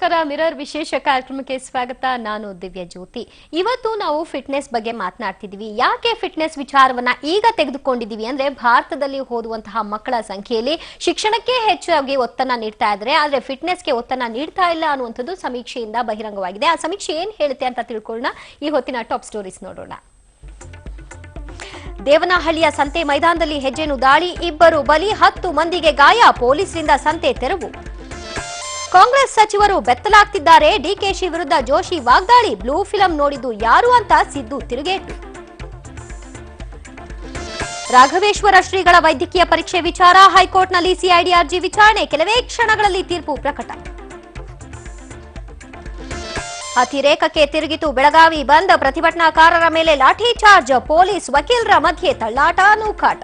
ನಮಸ್ಕಾರ ಮಿರರ್ ವಿಶೇಷ ಕಾರ್ಯಕ್ರಮಕ್ಕೆ ಸ್ವಾಗತ. ನಾನು ದಿವ್ಯ ಜ್ಯೋತಿ. ಇವತ್ತು ನಾವು ಫಿಟ್ನೆಸ್ ಬಗ್ಗೆ ಮಾತನಾಡ್ತಿದೀವಿ. ಯಾಕೆ ಫಿಟ್ನೆಸ್ ವಿಚಾರವನ್ನ ಈಗ ತೆಗೆದುಕೊಂಡಿದೀವಿ ಅಂದ್ರೆ ಭಾರತದಲ್ಲಿ ಓದುವಂತಹ ಮಕ್ಕಳ ಸಂಖ್ಯೆಯಲ್ಲಿ ಶಿಕ್ಷಣಕ್ಕೆ ಹೆಚ್ಚಾಗಿ ಒತ್ತನ್ನ ನೀಡ್ತಾ ಇದ್ದಾರೆ, ಆದ್ರೆ ಫಿಟ್ನೆಸ್ಗೆ ಒತ್ತನ್ನ ನೀಡ್ತಾ ಇಲ್ಲ ಅನ್ನುವಂಥದ್ದು ಸಮೀಕ್ಷೆಯಿಂದ ಬಹಿರಂಗವಾಗಿದೆ. ಆ ಸಮೀಕ್ಷೆ ಏನ್ ಹೇಳುತ್ತೆ ಅಂತ ತಿಳ್ಕೊಳ್ಳೋಣ. ಈ ಹೊತ್ತಿನ ಟಾಪ್ ಸ್ಟೋರೀಸ್ ನೋಡೋಣ. ದೇವನಹಳ್ಳಿಯ ಸಂತೆ ಮೈದಾನದಲ್ಲಿ ಹೆಜ್ಜೆನು ದಾಳಿ, 2 ಬಲಿ, 10 ಮಂದಿಗೆ ಗಾಯ, ಪೊಲೀಸರಿಂದ ಸಂತೆ ತೆರವು. ಕಾಂಗ್ರೆಸ್ ಸಚಿವರು ಬೆತ್ತಲಾಗ್ತಿದ್ದಾರೆ, ಡಿಕೆಶಿ ವಿರುದ್ಧ ಜೋಶಿ ವಾಗ್ದಾಳಿ, ಬ್ಲೂ ಫಿಲಂ ನೋಡಿದ್ದು ಯಾರು ಅಂತ ಸಿದ್ದು ತಿರುಗೇಟು. ರಾಘವೇಶ್ವರ ಶ್ರೀಗಳ ವೈದ್ಯಕೀಯ ಪರೀಕ್ಷೆ ವಿಚಾರ, ಹೈಕೋರ್ಟ್ನಲ್ಲಿ ಸಿಐಡಿ ಅರ್ಜಿ ವಿಚಾರಣೆ, ಕೆಲವೇ ಕ್ಷಣಗಳಲ್ಲಿ ತೀರ್ಪು ಪ್ರಕಟ. ಅತಿರೇಕಕ್ಕೆ ತಿರುಗಿತು ಬೆಳಗಾವಿ, ಬಂದ್ ಪ್ರತಿಭಟನಾಕಾರರ ಮೇಲೆ ಲಾಠಿ ಚಾರ್ಜ್, ಪೊಲೀಸ್ ವಕೀಲರ ಮಧ್ಯೆ ತಳ್ಳಾಟ ನೂಕಾಟ.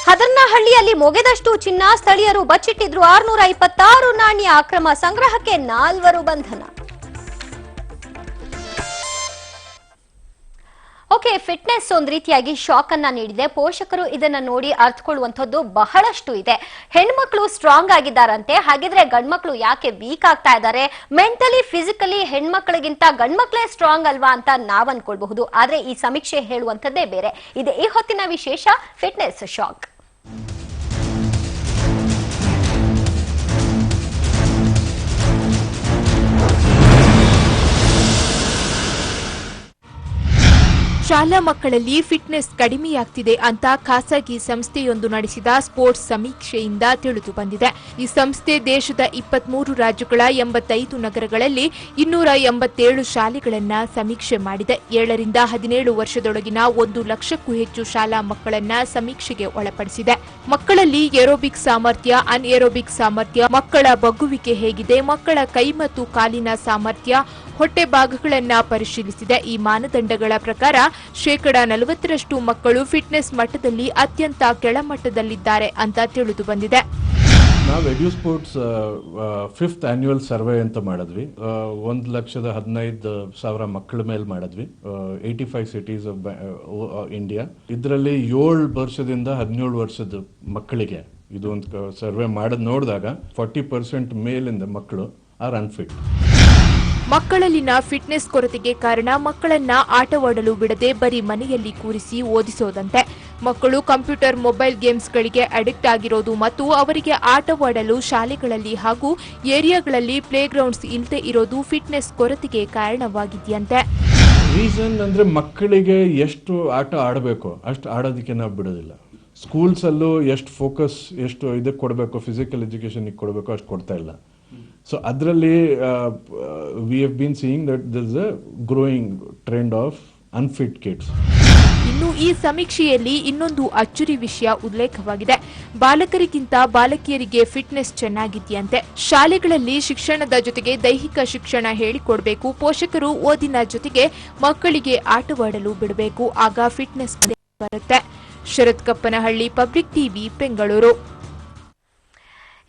ಹದರ್ನಹಳ್ಳಿಯಲ್ಲಿ ಮೊಗೆದಷ್ಟು ಚಿನ್ನ, ಸ್ಥಳೀಯರು ಬಚ್ಚಿಟ್ಟಿದ್ರು 626 ನಾಣ್ಯ, ಅಕ್ರಮ ಸಂಗ್ರಹಕ್ಕೆ 4 ಬಂಧನ. ಓಕೆ, ಫಿಟ್ನೆಸ್ ಒಂದ್ ರೀತಿಯಾಗಿ ಶಾಕ್ ಅನ್ನ ನೀಡಿದೆ. ಪೋಷಕರು ಇದನ್ನ ನೋಡಿ ಅರ್ಥಕೊಳ್ಳುವಂತದ್ದು ಬಹಳಷ್ಟು ಇದೆ. ಹೆಣ್ಮಕ್ಳು ಸ್ಟ್ರಾಂಗ್ ಆಗಿದ್ದಾರಂತೆ, ಹಾಗಿದ್ರೆ ಗಂಡ್ಮಕ್ಳು ಯಾಕೆ ವೀಕ್ ಆಗ್ತಾ ಇದ್ದಾರೆ? ಮೆಂಟಲಿ ಫಿಸಿಕಲಿ ಹೆಣ್ಮಕ್ಳಿಗಿಂತ ಗಂಡ್ಮಕ್ಳೇ ಸ್ಟ್ರಾಂಗ್ ಅಲ್ವಾ ಅಂತ ನಾವ್ ಅನ್ಕೊಳ್ಬಹುದು. ಆದ್ರೆ ಈ ಸಮೀಕ್ಷೆ ಹೇಳುವಂತದ್ದೇ ಬೇರೆ. ಇದೆ ಈ ಹೊತ್ತಿನ ವಿಶೇಷ ಫಿಟ್ನೆಸ್ ಶಾಕ್. ಶಾಲಾ ಮಕ್ಕಳಲ್ಲಿ ಫಿಟ್ನೆಸ್ ಕಡಿಮೆಯಾಗ್ತಿದೆ ಅಂತ ಖಾಸಗಿ ಸಂಸ್ಥೆಯೊಂದು ನಡೆಸಿದ ಸ್ಪೋರ್ಟ್ಸ್ ಸಮೀಕ್ಷೆಯಿಂದ ತಿಳಿದು ಬಂದಿದೆ. ಈ ಸಂಸ್ಥೆ ದೇಶದ 23 ರಾಜ್ಯಗಳ 85 ನಗರಗಳಲ್ಲಿ 287 ಶಾಲೆಗಳನ್ನ ಸಮೀಕ್ಷೆ ಮಾಡಿದೆ. 7 ರಿಂದ 17 ವರ್ಷದೊಳಗಿನ 1 ಲಕ್ಷಕ್ಕೂ ಹೆಚ್ಚು ಶಾಲಾ ಮಕ್ಕಳನ್ನ ಸಮೀಕ್ಷೆಗೆ ಒಳಪಡಿಸಿದೆ. ಮಕ್ಕಳಲ್ಲಿ ಏರೋಬಿಕ್ ಸಾಮರ್ಥ್ಯ, ಅನ್ಏರೋಬಿಕ್ ಸಾಮರ್ಥ್ಯ, ಮಕ್ಕಳ ಬಗ್ಗುವಿಕೆ ಹೇಗಿದೆ, ಮಕ್ಕಳ ಕೈ ಮತ್ತು ಕಾಲಿನ ಸಾಮರ್ಥ್ಯ, ಹೊಟ್ಟೆ ಭಾಗಗಳನ್ನ ಪರಿಶೀಲಿಸಿದೆ. ಈ ಮಾನದಂಡಗಳ ಪ್ರಕಾರ 40% ಮಕ್ಕಳು ಫಿಟ್ನೆಸ್ ಮಟ್ಟದಲ್ಲಿ ಅತ್ಯಂತ ಕೆಳಮಟ್ಟದಲ್ಲಿದ್ದಾರೆ ಅಂತ ತಿಳಿದು ಬಂದಿದೆ. ನಾವು ಎಡ್ಯೂಸ್ಪೋರ್ಟ್ಸ್ 5th ಆನ್ಯುವಲ್ ಸರ್ವೆ ಅಂತ ಮಾಡಿದ್ವಿ. 1,15,000 ಮಕ್ಕಳ ಮೇಲೆ ಮಾಡಿದ್ವಿ. 85 ಸಿಟೀಸ್ ಆಫ್ ಇಂಡಿಯಾ. ಇದರಲ್ಲಿ 7 ವರ್ಷದಿಂದ 17 ವರ್ಷದ ಮಕ್ಕಳಿಗೆ ಇದು ಒಂದು ಸರ್ವೆ ಮಾಡೋದು ನೋಡಿದಾಗ 40% ಮೇಲಿಂದ ಮಕ್ಕಳು ಆರ್ ಅನ್ಫಿಟ್. ಮಕ್ಕಳಲ್ಲಿನ ಫಿಟ್ನೆಸ್ ಕೊರತೆಗೆ ಕಾರಣ ಮಕ್ಕಳನ್ನ ಆಟವಾಡಲು ಬಿಡದೆ ಬರೀ ಮನೆಯಲ್ಲಿ ಕೂರಿಸಿ ಓದಿಸೋದಂತೆ. ಮಕ್ಕಳು ಕಂಪ್ಯೂಟರ್, ಮೊಬೈಲ್ ಗೇಮ್ಸ್ಗಳಿಗೆ ಅಡಿಕ್ಟ್ ಆಗಿರೋದು ಮತ್ತು ಅವರಿಗೆ ಆಟವಾಡಲು ಶಾಲೆಗಳಲ್ಲಿ ಹಾಗೂ ಏರಿಯಾಗಳಲ್ಲಿ ಪ್ಲೇ ಗ್ರೌಂಡ್ಸ್ ಇಲ್ಲದೆ ಇರೋದು ಫಿಟ್ನೆಸ್ ಕೊರತೆಗೆ ಕಾರಣವಾಗಿದೆಯಂತೆ. ರೀಸನ್ ಅಂದ್ರೆ ಮಕ್ಕಳಿಗೆ ಎಷ್ಟು ಆಟ ಆಡಬೇಕು ಅಷ್ಟು ಆಡೋದಕ್ಕೆ ನಾವು ಬಿಡೋದಿಲ್ಲ. ಸ್ಕೂಲ್ಸ್ ಅಲ್ಲೂ ಎಷ್ಟು ಫೋಕಸ್, ಎಷ್ಟು ಇದಕ್ಕೆ ಕೊಡಬೇಕು, ಫಿಸಿಕಲ್ ಎಜುಕೇಶನ್ ಕೊಡಬೇಕು ಅಷ್ಟು ಕೊಡ್ತಾ ಇಲ್ಲ. So ಅದರಲ್ಲಿ we have been seeing that there is a growing trend of unfit kids. ಇನ್ನು ಈ ಸಮೀಕ್ಷೆಯಲ್ಲಿ ಇನ್ನೊಂದು ಅಚ್ಚರಿ ವಿಷಯ ಉಲ್ಲೇಖವಾಗಿದೆ. ಬಾಲಕರಿಗಿಂತ ಬಾಲಕಿಯರಿಗೆ ಫಿಟ್ನೆಸ್ ಚೆನ್ನಾಗಿದೆಯಂತೆ. ಶಾಲೆಗಳಲ್ಲಿ ಶಿಕ್ಷಣದ ಜೊತೆಗೆ ದೈಹಿಕ ಶಿಕ್ಷಣ ಹೇಳಿಕೊಡಬೇಕು. ಪೋಷಕರು ಓದಿನ ಜೊತೆಗೆ ಮಕ್ಕಳಿಗೆ ಆಟವಾಡಲು ಬಿಡಬೇಕು, ಆಗ ಫಿಟ್ನೆಸ್ ಬರುತ್ತೆ. ಶರತ್ ಕಪ್ಪನಹಳ್ಳಿ, ಪಬ್ಲಿಕ್ ಟಿವಿ, ಬೆಂಗಳೂರು.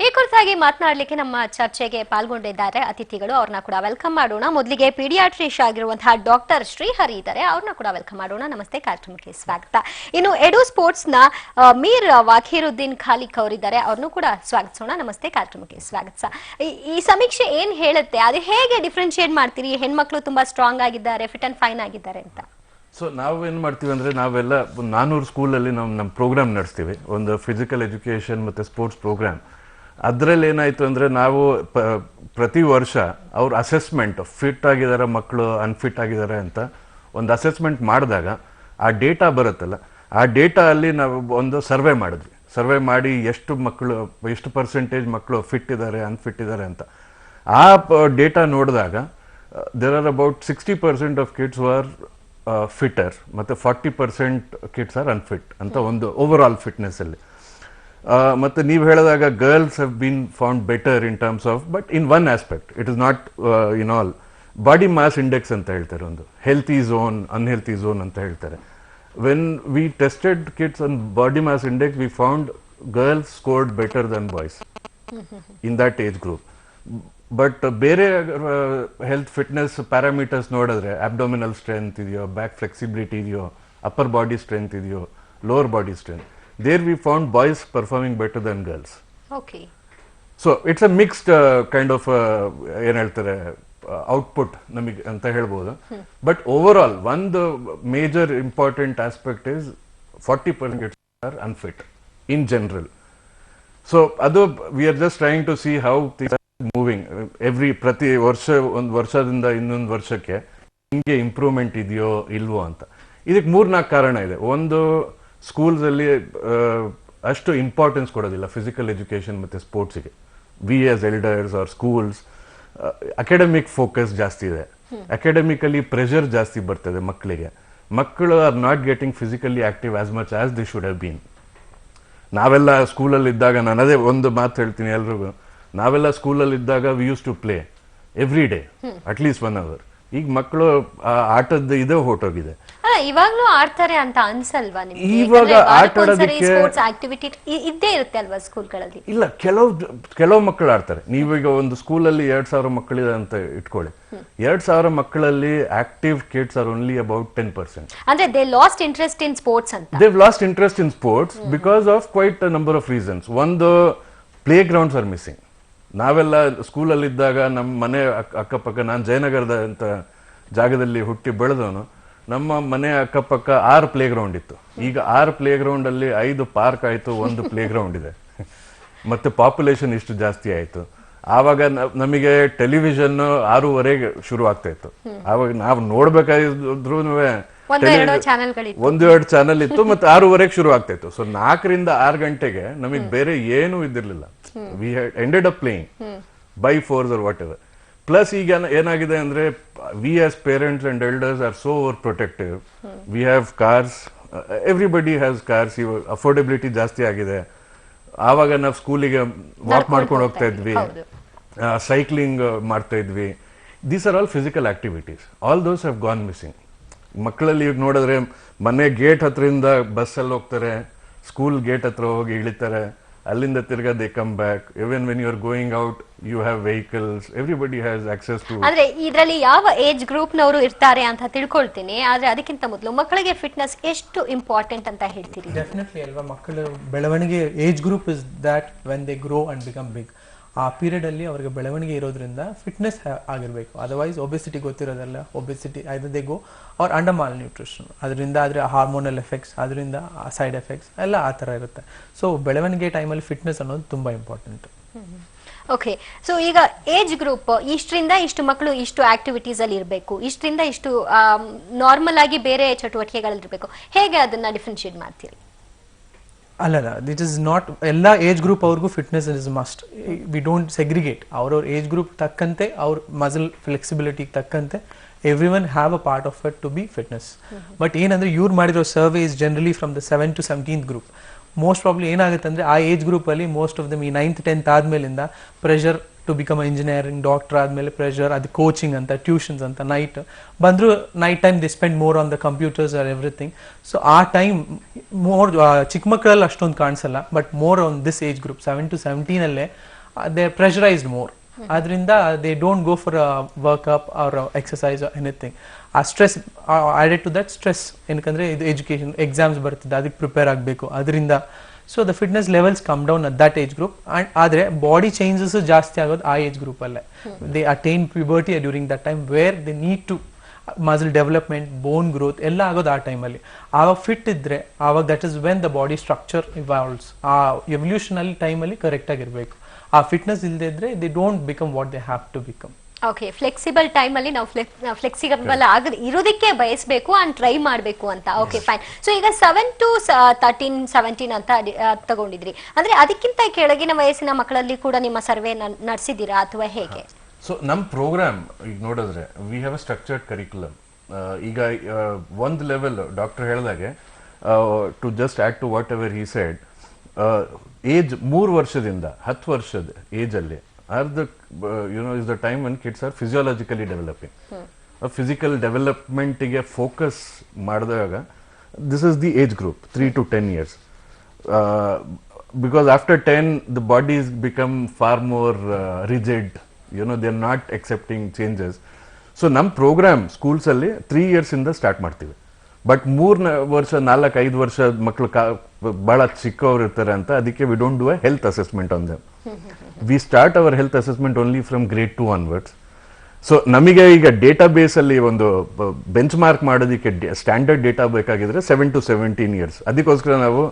ಈ ಕುರಿತಾಗಿ ಮಾತನಾಡಲಿಕ್ಕೆ ನಮ್ಮ ಚರ್ಚೆಗೆ ಪಾಲ್ಗೊಂಡಿದ್ದಾರೆ ಅತಿಥಿಗಳು. ಅವ್ರನ್ನ ಕೂಡ ವೆಲ್ಕಮ್ ಮಾಡೋಣ. ಮೊದಲಿಗೆ ಪೀಡಿಯಾಟ್ರಿಷ್ ಆಗಿರುವಂತಹ ಡಾಕ್ಟರ್ ಶ್ರೀಹರಿ ಇದ್ದಾರೆ, ಅವ್ರನ್ನ ಕೂಡ ವೆಲ್ಕಮ್ ಮಾಡೋಣ. ನಮಸ್ತೆ, ಕಾರ್ಯಕ್ರಮಕ್ಕೆ ಸ್ವಾಗತ. ಇನ್ನು ಎಡು ಸ್ಪೋರ್ಟ್ಸ್ ನ ಮೀರ್ ವಾಖೀರುದ್ದೀನ್ ಖಾಲಿಕ್ ಅವರಿದ್ದಾರೆ, ಅವ್ರನ್ನು ಕೂಡ ಸ್ವಾಗತಿಸೋಣ. ನಮಸ್ತೆ, ಕಾರ್ಯಕ್ರಮಕ್ಕೆ ಸ್ವಾಗತ. ಈ ಸಮೀಕ್ಷೆ ಏನ್ ಹೇಳುತ್ತೆ, ಅದು ಹೇಗೆ ಡಿಫ್ರೆನ್ಶಿಯೇಟ್ ಮಾಡ್ತೀರಿ? ಹೆಣ್ಮಕ್ಳು ತುಂಬಾ ಸ್ಟ್ರಾಂಗ್ ಆಗಿದ್ದಾರೆ, ಫಿಟ್ ಅಂಡ್ ಫೈನ್ ಆಗಿದ್ದಾರೆ ಅಂತ. ಸೊ ನಾವೇನು ಮಾಡ್ತೀವಿ ಅಂದರೆ, ನಾವೆಲ್ಲ 400 ಸ್ಕೂಲಲ್ಲಿ ನಾವು ನಮ್ಮ ಪ್ರೋಗ್ರಾಮ್ ನಡೆಸ್ತೀವಿ. ಒಂದು ಫಿಸಿಕಲ್ ಎಜುಕೇಷನ್ ಮತ್ತು ಸ್ಪೋರ್ಟ್ಸ್ ಪ್ರೋಗ್ರಾಮ್. ಅದರಲ್ಲಿ ಏನಾಯಿತು ಅಂದರೆ, ನಾವು ಪ್ರತಿ ವರ್ಷ ಅವ್ರ ಅಸೆಸ್ಮೆಂಟ್, ಫಿಟ್ ಆಗಿದ್ದಾರೆ ಮಕ್ಕಳು, ಅನ್ಫಿಟ್ ಆಗಿದ್ದಾರೆ ಅಂತ ಒಂದು ಅಸೆಸ್ಮೆಂಟ್ ಮಾಡಿದಾಗ ಆ ಡೇಟಾ ಬರುತ್ತಲ್ಲ, ಆ ಡೇಟಾ ಅಲ್ಲಿ ನಾವು ಒಂದು ಸರ್ವೆ ಮಾಡಿದ್ವಿ. ಸರ್ವೆ ಮಾಡಿ ಎಷ್ಟು ಪರ್ಸೆಂಟೇಜ್ ಮಕ್ಕಳು ಫಿಟ್ ಇದ್ದಾರೆ, ಅನ್ಫಿಟ್ ಇದ್ದಾರೆ ಅಂತ. ಆ ಡೇಟಾ ನೋಡಿದಾಗ there are about 60% of kids are fitter ಮತ್ತು 40% ಕಿಡ್ಸ್ ಆರ್ ಅನ್ಫಿಟ್ ಅಂತ ಒಂದು ಓವರ್ ಆಲ್ ಫಿಟ್ನೆಸ್ಸಲ್ಲಿ. ಮತ್ತು ನೀವು ಹೇಳಿದಾಗ girls have been found better in terms of, but in one aspect it is not in all. Body mass index ಅಂತ ಹೇಳ್ತಾರೆ, ಒಂದು healthy zone, unhealthy zone ಅಂತ ಹೇಳ್ತಾರೆ. When we tested kids on body mass index, we found girls scored better than boys in that age group. But ಬೇರೆ health fitness parameters ನೋಡಿದ್ರೆ, abdominal strength ಇದೆಯೋ, back flexibility ಇದೆಯೋ, upper body strength ಇದೆಯೋ, lower body strength, there we found boys performing better than girls. Okay. So it's a mixed kind of ಏನ್ ಹೇಳ್ತಾರೆ output ನಮಗೆ ಅಂತ ಹೇಳ್ಬೋದು. ಬಟ್ ಓವರ್ ಆಲ್ ಒಂದು major important aspect is 40% kids are unfit in general. So ಅದು we are just trying to see how things are moving ಪ್ರತಿ ವರ್ಷ ಒಂದು ವರ್ಷದಿಂದ ಇನ್ನೊಂದು ವರ್ಷಕ್ಕೆ ಹಿಂಗೆ ಇಂಪ್ರೂವ್ಮೆಂಟ್ ಇದೆಯೋ ಇಲ್ವೋ ಅಂತ. ಇದಕ್ಕೆ 3-4 ಕಾರಣ ಇದೆ. ಒಂದು, ಸ್ಕೂಲ್ಸ್ ಅಲ್ಲಿ ಅಷ್ಟು ಇಂಪಾರ್ಟೆನ್ಸ್ ಕೊಡೋದಿಲ್ಲ ಫಿಸಿಕಲ್ ಎಜುಕೇಶನ್ ಮತ್ತೆ ಸ್ಪೋರ್ಟ್ಸ್ಗೆ. We as elders are schools academic focus ಜಾಸ್ತಿ ಇದೆ. ಅಕಾಡೆಮಿಕಲಿ ಪ್ರೆಷರ್ ಜಾಸ್ತಿ ಬರ್ತದೆ ಮಕ್ಕಳಿಗೆ. ಮಕ್ಕಳು are not getting physically active as much as the should have been. ನಾವೆಲ್ಲ ಸ್ಕೂಲಲ್ಲಿ ಇದ್ದಾಗ, ನಾನು ಅದೇ ಒಂದು ಮಾತು ಹೇಳ್ತೀನಿ ಎಲ್ರಿಗೂ, ನಾವೆಲ್ಲ ಸ್ಕೂಲಲ್ಲಿ ಇದ್ದಾಗ we use to play every day at least 1 hour. ಈಗ ಮಕ್ಕಳು ಆಟದ ಇದೇ ಹೊರಟೋಗಿದೆ. ಅಲ್ಲ, ಇವಾಗ್ಲೂ ಆಡ್ತಾರೆ ಅಂತ ಅನ್ಸಲ್ವಾ ನಿಮ್ಗೆ? ಇವಾಗ ಆಟ ಆಡೋದಕ್ಕೆ ಸ್ಪೋರ್ಟ್ಸ್ ಆಕ್ಟಿವಿಟಿ ಇದ್ದೇ ಇರುತ್ತೆ ಅಲ್ವಾ ಸ್ಕೂಲ್ಗಳಲ್ಲಿ? ಇಲ್ಲ, ಕೆಲವು ಮಕ್ಕಳು ಆಡ್ತಾರೆ. ನೀವೀಗ ಒಂದು ಸ್ಕೂಲಲ್ಲಿ 2,000 ಮಕ್ಕಳಿದೆ ಅಂತ ಇಟ್ಕೊಳ್ಳಿ. 2,000 ಮಕ್ಕಳಲ್ಲಿ active kids are only about 10%. ಅಂದ್ರೆ they last interest in sports ಅಂತ. They've lost interest in sports because of quite a number of reasons. ಒಂದು, playgrounds are missing. ನಾವೆಲ್ಲ ಸ್ಕೂಲಲ್ಲಿ ಇದ್ದಾಗ ನಮ್ಮ ಮನೆ ಅಕ್ಕಪಕ್ಕ, ನಾನು ಜಯನಗರದ ಅಂತ ಜಾಗದಲ್ಲಿ ಹುಟ್ಟಿ ಬೆಳೆದವನು, ನಮ್ಮ ಮನೆ ಅಕ್ಕಪಕ್ಕ 6 ಪ್ಲೇ ಗ್ರೌಂಡ್ ಇತ್ತು. ಈಗ 6 ಪ್ಲೇ ಗ್ರೌಂಡ್ ಅಲ್ಲಿ 5 ಪಾರ್ಕ್ ಆಯ್ತು, 1 ಪ್ಲೇ ಗ್ರೌಂಡ್ ಇದೆ. ಮತ್ತೆ ಪಾಪ್ಯುಲೇಷನ್ ಇಷ್ಟು ಜಾಸ್ತಿ ಆಯ್ತು. ಆವಾಗ ನಮಗೆ ಟೆಲಿವಿಷನ್ 6:30 ಶುರು ಆಗ್ತಾ ಇತ್ತು. ಆವಾಗ ನಾವು ನೋಡ್ಬೇಕಾದ್ರೂ 1-2 ಚಾನೆಲ್ ಇತ್ತು, ಮತ್ತೆ 6:30 ಶುರು ಆಗ್ತಾ ಇತ್ತು. ಸೊ 4ರಿಂದ 6 ಗಂಟೆಗೆ ನಮಗೆ ಬೇರೆ ಏನು ಇದ್ದಿರ್ಲಿಲ್ಲ. We ended up playing by force or whatever. Plus ಈಗ ಏನಾಗಿದೆ ಅಂದ್ರೆ, we as parents and elders are so over protective. We have cars, everybody has cars. Affordability ಜಾಸ್ತಿ ಆಗಿದೆ. ಆವಾಗ ನಾವು ಸ್ಕೂಲಿಗೆ ವಾಕ್ ಮಾಡ್ಕೊಂಡು ಹೋಗ್ತಾ ಇದ್ವಿ, ಸೈಕ್ಲಿಂಗ್ ಮಾಡ್ತಾ ಇದ್ವಿ. These are all physical activities. All those have gone missing. ಮಕ್ಕಳಲ್ಲಿ ಈಗ ನೋಡಿದ್ರೆ, ಮನೆ ಗೇಟ್ ಹತ್ರದಿಂದ ಬಸ್ಸಲ್ಲಿ ಹೋಗ್ತಾರೆ, ಸ್ಕೂಲ್ ಗೇಟ್ ಹತ್ರ ಹೋಗಿ ಇಳಿತಾರೆ, ಅಲ್ಲಿಂದ ತಿರ್ಗಾ they come back. Even when you are going out you have vehicles, everybody has access to. ಆದ್ರೆ ಇದರಲ್ಲಿ ಯಾವ ಏಜ್ ಗ್ರೂಪ್ ನವರು ಇರ್ತಾರೆ ಅಂತ ತಿಳ್ಕೊಳ್ತೀನಿ. ಆದ್ರೆ ಅದಕ್ಕಿಂತ ಮೊದಲು ಮಕ್ಕಳಿಗೆ ಫಿಟ್ನೆಸ್ ಎಷ್ಟು ಇಂಪಾರ್ಟೆಂಟ್ ಅಂತ ಹೇಳ್ತೀರಿ? ಡೆಫಿನೆಟ್ಲಿ ಅಲ್ವಾ, ಮಕ್ಕಳು ಬೆಳವಣಿಗೆ age group is that when they grow and become big. ಆ ಪೀರಿಯಡ್ ಅಲ್ಲಿ ಅವರಿಗೆ ಬೆಳವಣಿಗೆ ಇರೋದ್ರಿಂದ ಫಿಟ್ನೆಸ್ ಆಗಿರಬೇಕು. ಅದರ್ವೈಸ್ ಒಬೆಸಿಟಿ ಗೊತ್ತಿರೋದಲ್ಲ, obesity either they go or under malnutrition. ಅದರಿಂದ ಆದರೆ ಹಾರ್ಮೋನಲ್ ಎಫೆಕ್ಟ್ಸ್, ಅದರಿಂದ ಸೈಡ್ ಎಫೆಕ್ಟ್ಸ್ ಎಲ್ಲ ಆ ಥರ ಇರುತ್ತೆ. ಸೊ ಬೆಳವಣಿಗೆ ಟೈಮಲ್ಲಿ ಫಿಟ್ನೆಸ್ ಅನ್ನೋದು ತುಂಬ ಇಂಪಾರ್ಟೆಂಟ್. ಓಕೆ, ಸೊ ಈಗ ಏಜ್ ಗ್ರೂಪ್ ಇಷ್ಟರಿಂದ ಇಷ್ಟು ಮಕ್ಕಳು ಇಷ್ಟು ಆಕ್ಟಿವಿಟೀಸ್ ಅಲ್ಲಿ ಇರಬೇಕು, ಇಷ್ಟರಿಂದ ಇಷ್ಟು ನಾರ್ಮಲ್ ಆಗಿ ಬೇರೆ ಚಟುವಟಿಕೆಗಳಲ್ಲಿ ಇರಬೇಕು, ಹೇಗೆ ಅದನ್ನ ಡಿಫ್ರೆನ್ಶಿಯೇಟ್ ಮಾಡ್ತೀರಿ? ಅಲ್ಲಲ್ಲ, ದಿಟ್ ಇಸ್ ನಾಟ್ ಎಲ್ಲ ಏಜ್ ಗ್ರೂಪ್ ಅವ್ರಿಗೂ fitness is must. We don't segregate. ಅವ್ರವ್ರ ಏಜ್ ಗ್ರೂಪ್ ತಕ್ಕಂತೆ, ಅವ್ರ ಮಸಲ್ ಫ್ಲೆಕ್ಸಿಬಿಲಿಟಿಗೆ ತಕ್ಕಂತೆ every one have a part of it to be fitness. But ಏನಂದ್ರೆ, ಇವ್ರು ಮಾಡಿರೋ survey is generally from the 7 to 17th group. Most probably ಏನಾಗುತ್ತೆ ಅಂದರೆ, ಆ ಏಜ್ ಗ್ರೂಪಲ್ಲಿ ಮೋಸ್ಟ್ ಆಫ್ ದಮ್ ಈ 9th 10th ಆದಮೇಲಿಂದ pressure to become engineering, doctor ಆದಮೇಲೆ ಪ್ರೆಷರ್, ಅದು ಕೋಚಿಂಗ್ ಅಂತ, ಟ್ಯೂಷನ್ಸ್ ಅಂತ, ನೈಟ್ ಬಂದರೂ night time they spend more on the computers or everything. So ಆ ಟೈಮ್ ಮೋರ್ ಚಿಕ್ಕ ಮಕ್ಕಳಲ್ಲಿ ಅಷ್ಟೊಂದು ಕಾಣಿಸಲ್ಲ. But more on this age group 7 to 17 they pressurised more. ಅದರಿಂದ they don't go for workup or exercise or anything. ಆ stress added to that stress, ಏನಕ್ಕಂದ್ರೆ ಇದು education exams ಬರ್ತಿದೆ, ಅದಕ್ಕೆ ಪ್ರಿಪೇರ್ ಆಗಬೇಕು, ಅದರಿಂದ so the fitness levels come down at that age group. And ಆದರೆ body changes ಜಾಸ್ತಿ ಆಗೋದು ಆ ಏಜ್ ಗ್ರೂಪಲ್ಲೇ. They attain puberty during that time where they need to muscle development, bone growth ಎಲ್ಲ ಆಗೋದು ಆ ಟೈಮಲ್ಲಿ. ಆವಾಗ ಫಿಟ್ ಇದ್ದರೆ ಆವಾಗ that is when the body structure evolves. ಆ ಎವಲ್ಯೂಷನಲ್ ಟೈಮಲ್ಲಿ ಕರೆಕ್ಟಾಗಿರಬೇಕು. ಆ ಫಿಟ್ನೆಸ್ ಇಲ್ಲದೆ ಇದ್ರೆ they don't become what they have to become. Okay, flexible time ಅಲ್ಲಿ ನಾವು ಫ್ಲೆಕ್ಸಿಬಲ್ ಇರೋದಕ್ಕೆ ಬಯಸಬೇಕು ಅಂಡ್ ಟ್ರೈ ಮಾಡಬೇಕು ಅಂತ. Okay, fine. ಸೊ ಈಗ 7 to 13, 17 ಅಂತ ತಗೊಂಡಿದ್ರಿ. ಅಂದ್ರೆ ಅದಕ್ಕಿಂತ ಕೆಳಗಿನ ವಯಸ್ಸಿನ ಮಕ್ಕಳಲ್ಲಿ ಕೂಡ ನಿಮ್ಮ ಸರ್ವೆ ನಡೆಸಿದ್ದೀರಾ ಅಥವಾ ಹೇಗೆ? ಸೊ ನಮ್ಮ ಪ್ರೋಗ್ರಾಮ್ ಈಗ ನೋಡಿದ್ರೆ, we have a structured curriculum. ಈಗ ಒಂದು ಲೆವೆಲ್ ಡಾಕ್ಟರ್ ಹೇಳಿದಾಗೆ, to just add to whatever he said, age 3 ವರ್ಷದಿಂದ 10 ವರ್ಷದ ಏಜ್ ಅಲ್ಲಿ are the is the time when kids are physiologically developing. Physical development ಗೆ focus ಮಾಡಿದಾಗ, this is the age group 3 to 10 years. Because after 10 the bodies become far more rigid, they are not accepting changes. So ನಮ್ಮ program schools ಅಲ್ಲಿ 3 years ಇಂದ start ಮಾಡ್ತೀವಿ. But 3 ವರ್ಷ 4-5 ವರ್ಷ ಮಕ್ಕಳು ಬಹಳ ಚಿಕ್ಕವರು ಇರ್ತಾರೆ ಅಂತ, ಅದಕ್ಕೆ we don't do a health assessment on them. We start our health assessment only from grade 2 onwards. So ನಮಗೆ ಈಗ ಡೇಟಾ ಬೇಸ್ ಅಲ್ಲಿ ಒಂದು ಬೆಂಚ್ ಮಾರ್ಕ್ ಮಾಡೋದಕ್ಕೆ ಸ್ಟ್ಯಾಂಡರ್ಡ್ ಡೇಟಾ ಬೇಕಾಗಿದ್ರೆ 7 to 17 years. ಅದಕ್ಕೋಸ್ಕರ ನಾವು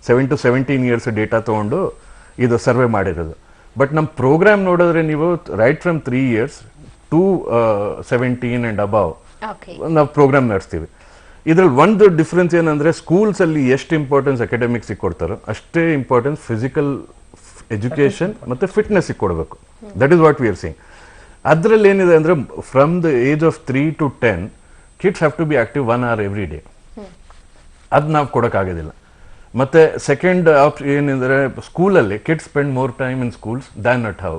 7 to 17 years ಡೇಟಾ ತಗೊಂಡು ಇದು ಸರ್ವೆ ಮಾಡಿರೋದು. ಬಟ್ ನಮ್ಮ ಪ್ರೋಗ್ರಾಮ್ ನೋಡಿದ್ರೆ ನೀವು right from 3 years to 17 and above ನಾವು ಪ್ರೋಗ್ರಾಮ್ ನಡೆಸ್ತೀವಿ. ಇದ್ರಲ್ಲಿ ಒಂದು ಡಿಫ್ರೆನ್ಸ್ ಏನಂದ್ರೆ ಸ್ಕೂಲ್ಸ್ ಅಲ್ಲಿ ಎಷ್ಟು ಇಂಪಾರ್ಟೆನ್ಸ್ ಅಕಾಡೆಮಿಕ್ಸ್ ಕೊಡ್ತಾರೋ ಅಷ್ಟೇ ಇಂಪಾರ್ಟೆನ್ಸ್ ಫಿಸಿಕಲ್ ಎಜುಕೇಶನ್ ಮತ್ತೆ ಫಿಟ್ನೆಸ್ ಕೊಡಬೇಕು. That is what we are saying. ಅದ್ರಲ್ಲಿ ಏನಿದೆ ಅಂದ್ರೆ from the age of 3 to 10 kids have to be active 1 hour every day. ಅದ್ ನಾವು ಕೊಡೋಕ್ಕಾಗೋದಿಲ್ಲ. ಮತ್ತೆ ಸೆಕೆಂಡ್ ಏನಿದ್ರೆ ಸ್ಕೂಲಲ್ಲಿ kids spend more time in schools than at home.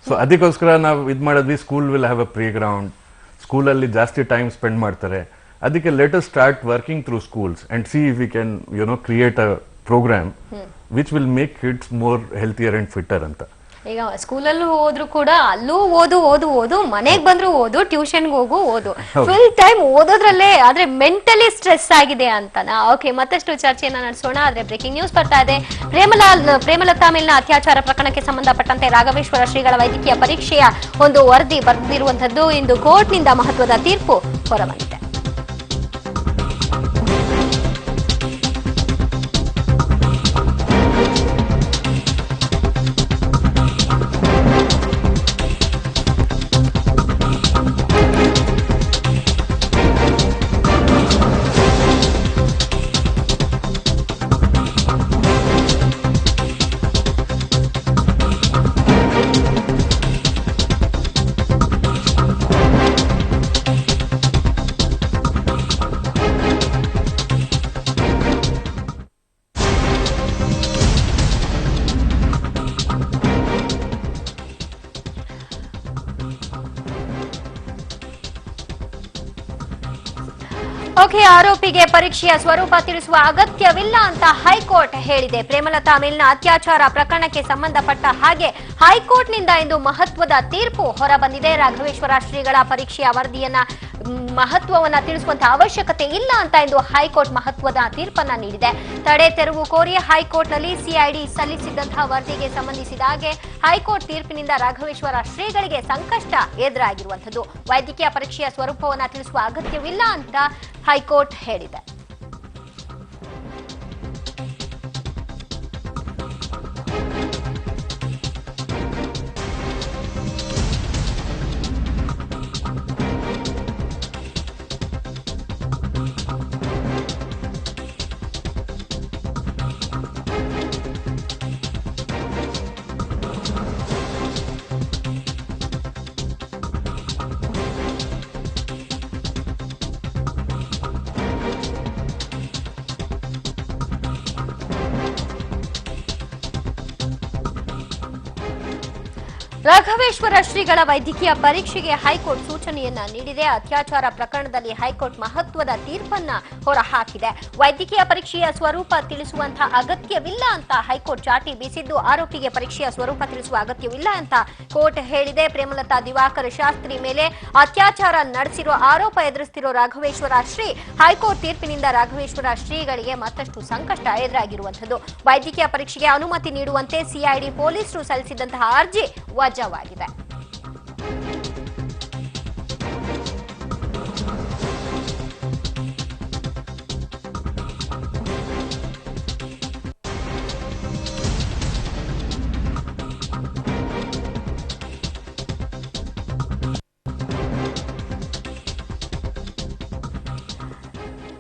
So ಅದಕ್ಕೋಸ್ಕರ ನಾವು ಇದು ಮಾಡಿದ್ವಿ, school will have a play ground, ಸ್ಕೂಲಲ್ಲಿ ಜಾಸ್ತಿ ಟೈಮ್ ಸ್ಪೆಂಡ್ ಮಾಡ್ತಾರೆ. ಅದಕ್ಕೆ let us start working through schools and see if we can create a program which will make kids more healthier and fitter ಅಂತ. ಈಗ ಸ್ಕೂಲಲ್ಲೂ ಹೋದ್ರು ಕೂಡ ಅಲ್ಲೂ ಓದು ಮನೆಗ್ ಬಂದ್ರು ಓದು, ಟ್ಯೂಷನ್ಗೆ ಹೋಗು ಓದು, ಫುಲ್ ಟೈಮ್ ಓದೋದ್ರಲ್ಲೇ, ಆದ್ರೆ ಮೆಂಟಲಿ ಸ್ಟ್ರೆಸ್ ಆಗಿದೆ ಅಂತಾನ. ಓಕೆ, ಮತ್ತಷ್ಟು ಚರ್ಚೆಯನ್ನ ನಡೆಸೋಣ. ಆದ್ರೆ ಬ್ರೇಕಿಂಗ್ ನ್ಯೂಸ್ ಬರ್ತಾ ಇದೆ. ಪ್ರೇಮಲತಾ ಮೇಲಿನ ಅತ್ಯಾಚಾರ ಪ್ರಕರಣಕ್ಕೆ ಸಂಬಂಧಪಟ್ಟಂತೆ ರಾಘವೇಶ್ವರ ಶ್ರೀಗಳ ವೈದ್ಯಕೀಯ ಪರೀಕ್ಷೆಯ ಒಂದು ವರದಿ ಬರೆದಿರುವಂತದ್ದು. ಇಂದು ಕೋರ್ಟ್ನಿಂದ ಮಹತ್ವದ ತೀರ್ಪು ಹೊರಬಂದಿದೆ. ಓಕೆ, ಆರೋಪಿಗೆ ಪರೀಕ್ಷೆಯ ಸ್ವರೂಪ ತಿಳಿಸುವ ಅಗತ್ಯವಿಲ್ಲ ಅಂತ ಹೈಕೋರ್ಟ್ ಹೇಳಿದೆ. ಪ್ರೇಮಲತಾ ಮೇಲಿನ ಅತ್ಯಾಚಾರ ಪ್ರಕರಣಕ್ಕೆ ಸಂಬಂಧಪಟ್ಟ ಹಾಗೆ ಹೈಕೋರ್ಟ್ನಿಂದ ಇಂದು ಮಹತ್ವದ ತೀರ್ಪು ಹೊರಬಂದಿದೆ. ರಾಘವೇಶ್ವರ ಶ್ರೀಗಳ ಪರೀಕ್ಷೆಯ ವರದಿಯನ್ನ ಮಹತ್ವವನ್ನ ತಿಳಿಸುವಂತಹ ಅವಶ್ಯಕತೆ ಇಲ್ಲ ಅಂತ ಇಂದು ಹೈಕೋರ್ಟ್ ಮಹತ್ವದ ತೀರ್ಪನ್ನ ನೀಡಿದೆ. ತಡೆ ತೆರವು ಕೋರಿ ಹೈಕೋರ್ಟ್ನಲ್ಲಿ ಸಿಐಡಿ ಸಲ್ಲಿಸಿದ್ದಂತಹ ವರದಿಗೆ ಸಂಬಂಧಿಸಿದ ಹಾಗೆ ಹೈಕೋರ್ಟ್ ತೀರ್ಪಿನಿಂದ ರಾಘವೇಶ್ವರ ಶ್ರೀಗಳಿಗೆ ಸಂಕಷ್ಟ ಎದುರಾಗಿರುವಂತದ್ದು. ವೈದ್ಯಕೀಯ ಪರೀಕ್ಷೆಯ ಸ್ವರೂಪವನ್ನ ತಿಳಿಸುವ ಅಗತ್ಯವಿಲ್ಲ ಅಂತ ಹೈಕೋರ್ಟ್ ಹೇಳಿದೆ. ರಾಘವೇಶ್ವರ ಶ್ರೀಗಳ ವೈದ್ಯಕೀಯ ಪರೀಕ್ಷೆಗೆ ಹೈಕೋರ್ಟ್ ಸೂಚನೆಯನ್ನ ನೀಡಿದೆ. ಅತ್ಯಾಚಾರ ಪ್ರಕರಣದಲ್ಲಿ ಹೈಕೋರ್ಟ್ ಮಹತ್ವದ ತೀರ್ಪನ್ನ ಹೊರಹಾಕಿದೆ. ವೈದ್ಯಕೀಯ ಪರೀಕ್ಷೆಯ ಸ್ವರೂಪ ತಿಳಿಸುವಂತಹ ಅಗತ್ಯವಿಲ್ಲ ಅಂತ ಹೈಕೋರ್ಟ್ ಚಾಟಿ ಬೀಸಿದ್ದು, ಆರೋಪಿಗೆ ಪರೀಕ್ಷೆಯ ಸ್ವರೂಪ ತಿಳಿಸುವ ಅಗತ್ಯವಿಲ್ಲ ಅಂತ ಕೋರ್ಟ್ ಹೇಳಿದೆ. ಪ್ರೇಮಲತಾ ದಿವಾಕರ್ ಶಾಸ್ತ್ರಿ ಮೇಲೆ ಅತ್ಯಾಚಾರ ನಡೆಸಿರೋ ಆರೋಪ ಎದುರಿಸುತ್ತಿರೋ ರಾಘವೇಶ್ವರ ಶ್ರೀ ಹೈಕೋರ್ಟ್ ತೀರ್ಪಿನಿಂದ ರಾಘವೇಶ್ವರ ಶ್ರೀಗಳಿಗೆ ಮತ್ತಷ್ಟು ಸಂಕಷ್ಟ ಎದುರಾಗಿರುವಂತದ್ದು. ವೈದ್ಯಕೀಯ ಪರೀಕ್ಷೆಗೆ ಅನುಮತಿ ನೀಡುವಂತೆ ಸಿಐಡಿ ಪೊಲೀಸರು ಸಲ್ಲಿಸಿದಂತಹ ಅರ್ಜಿ ವಜಾವಾಗಿದೆ.